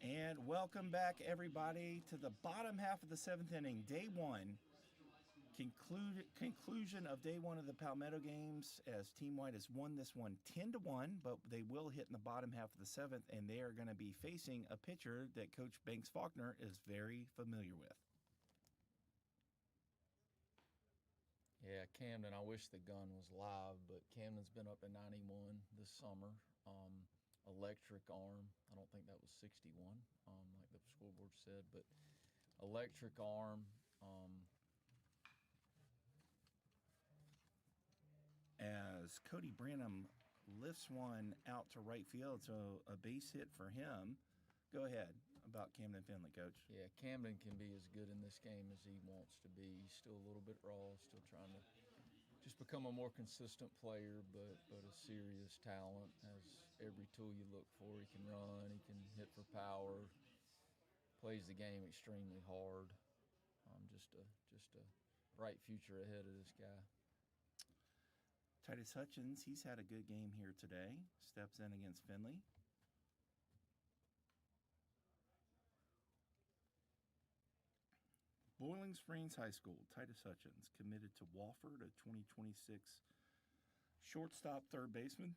And welcome back, everybody, to the bottom half of the seventh inning, day one. Conclusion of day one of the Palmetto Games, as Team White has won this one 10-1, but they will hit in the bottom half of the seventh, and they are going to be facing a pitcher that Coach Banks Faulkner is very familiar with. Yeah, Camden, I wish the gun was live, but Camden's been up at 91 this summer. Electric arm. I don't think that was 61, like the scoreboard said, but electric arm. As Cody Branham lifts one out to right field, so a base hit for him. Go ahead about Camden Finley, Coach. Yeah, Camden can be as good in this game as he wants to be. He's still a little bit raw, still trying to just become a more consistent player, but a serious talent. Has every tool you look for. He can run, he can hit for power, plays the game extremely hard. Just a bright future ahead of this guy. Titus Hutchins, he's had a good game here today. Steps in against Finley. Boiling Springs High School, Titus Hutchins, committed to Wofford, a 2026 shortstop third baseman.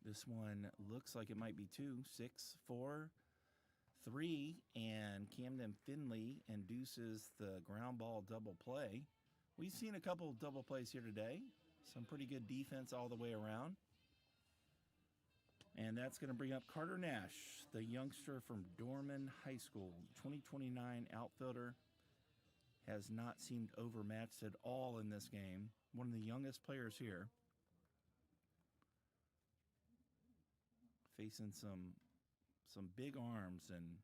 This one looks like it might be 2, 6, 4, 3, and Camden Finley induces the ground ball double play. We've seen a couple of double plays here today. Some pretty good defense all the way around. And that's going to bring up Carter Nash, the youngster from Dorman High School, 2029 outfielder. Has not seemed overmatched at all in this game. One of the youngest players here. Facing some big arms, and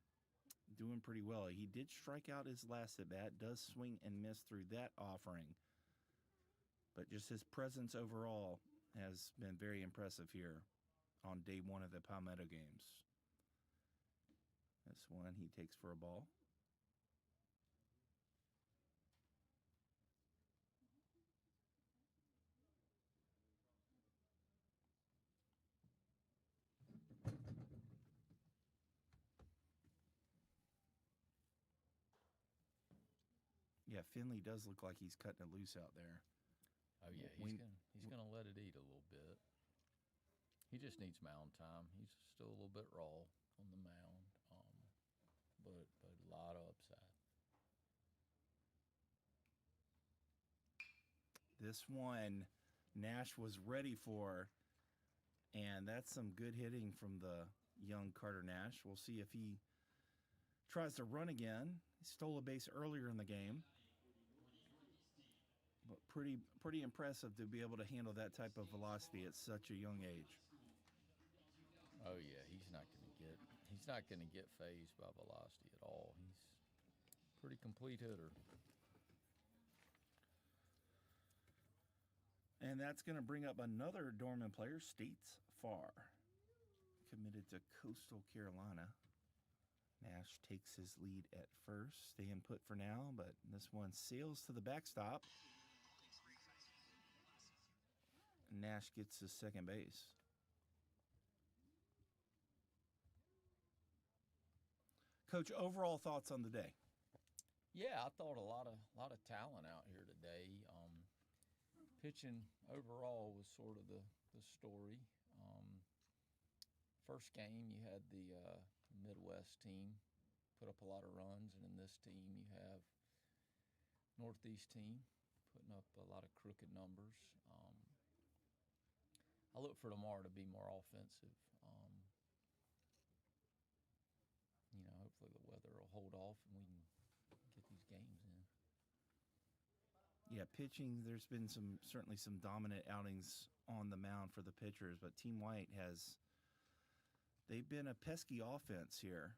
doing pretty well. He did strike out his last at bat, does swing and miss through that offering. But just his presence overall has been very impressive here on day one of the Palmetto Games. This one he takes for a ball. Yeah, Finley does look like he's cutting it loose out there. Oh yeah, he's gonna let it eat a little bit. He just needs mound time. He's still a little bit raw on the mound, but a lot of upside. This one Nash was ready for, and that's some good hitting from the young Carter Nash. We'll see if he tries to run again. He stole a base earlier in the game. But pretty impressive to be able to handle that type of velocity at such a young age. Oh yeah, he's not gonna get phased by velocity at all. He's a pretty complete hitter. And that's going to bring up another Dorman player, States Far, committed to Coastal Carolina. Nash takes his lead at first, staying put for now, but this one sails to the backstop. Nash gets to second base. Coach, overall thoughts on the day? Yeah, I thought a lot of talent out here today. Pitching overall was sort of the story. First game, you had the Midwest team put up a lot of runs, and in this team, you have Northeast team putting up a lot of crooked numbers. I look for tomorrow to be more offensive. Hopefully the weather will hold off and we can get these games in. Yeah, pitching, there's been certainly some dominant outings on the mound for the pitchers, but Team White they've been a pesky offense here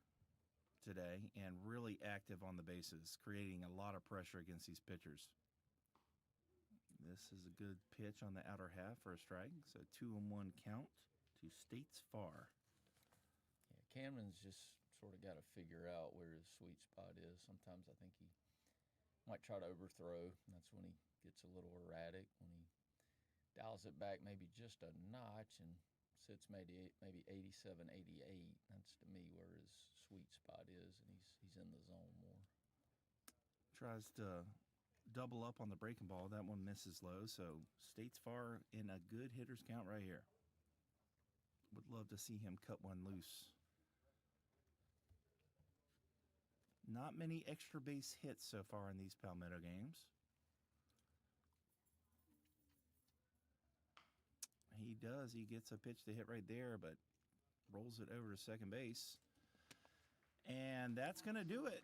today and really active on the bases, creating a lot of pressure against these pitchers. This is a good pitch on the outer half for a strike, so 2-1 count to States Far. Yeah, Cameron's just sort of got to figure out where his sweet spot is. Sometimes I think he might try to overthrow, and that's when he gets a little erratic, when he dials it back maybe just a notch and sits maybe 87, 88. That's to me where his sweet spot is, and he's in the zone more. Tries to double up on the breaking ball. That one misses low, so States Far in a good hitter's count right here. Would love to see him cut one loose. Not many extra base hits so far in these Palmetto games. He does. He gets a pitch to hit right there, but rolls it over to second base. And that's going to do it.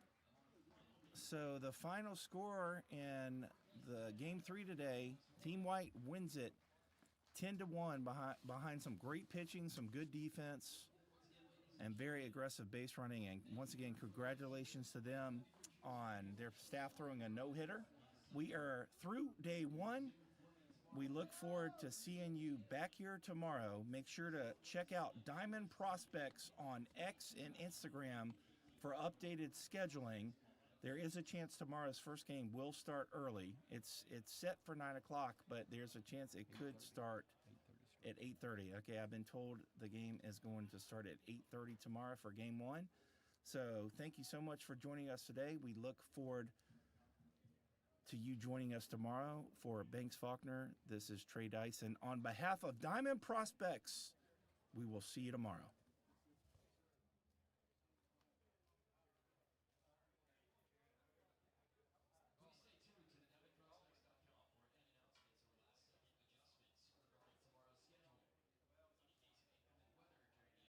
So the final score in the game 3 today, Team White wins it 10-1 behind some great pitching, some good defense, and very aggressive base running. And once again, congratulations to them on their staff throwing a no-hitter. We are through day 1. We look forward to seeing you back here tomorrow. Make sure to check out Diamond Prospects on X and Instagram for updated scheduling. There is a chance tomorrow's first game will start early. It's set for 9 o'clock, but there's a chance it could start at 8:30. Okay, I've been told the game is going to start at 8:30 tomorrow for game 1. So thank you so much for joining us today. We look forward to you joining us tomorrow. For Banks Faulkner, this is Trey Dyson. On behalf of Diamond Prospects, we will see you tomorrow.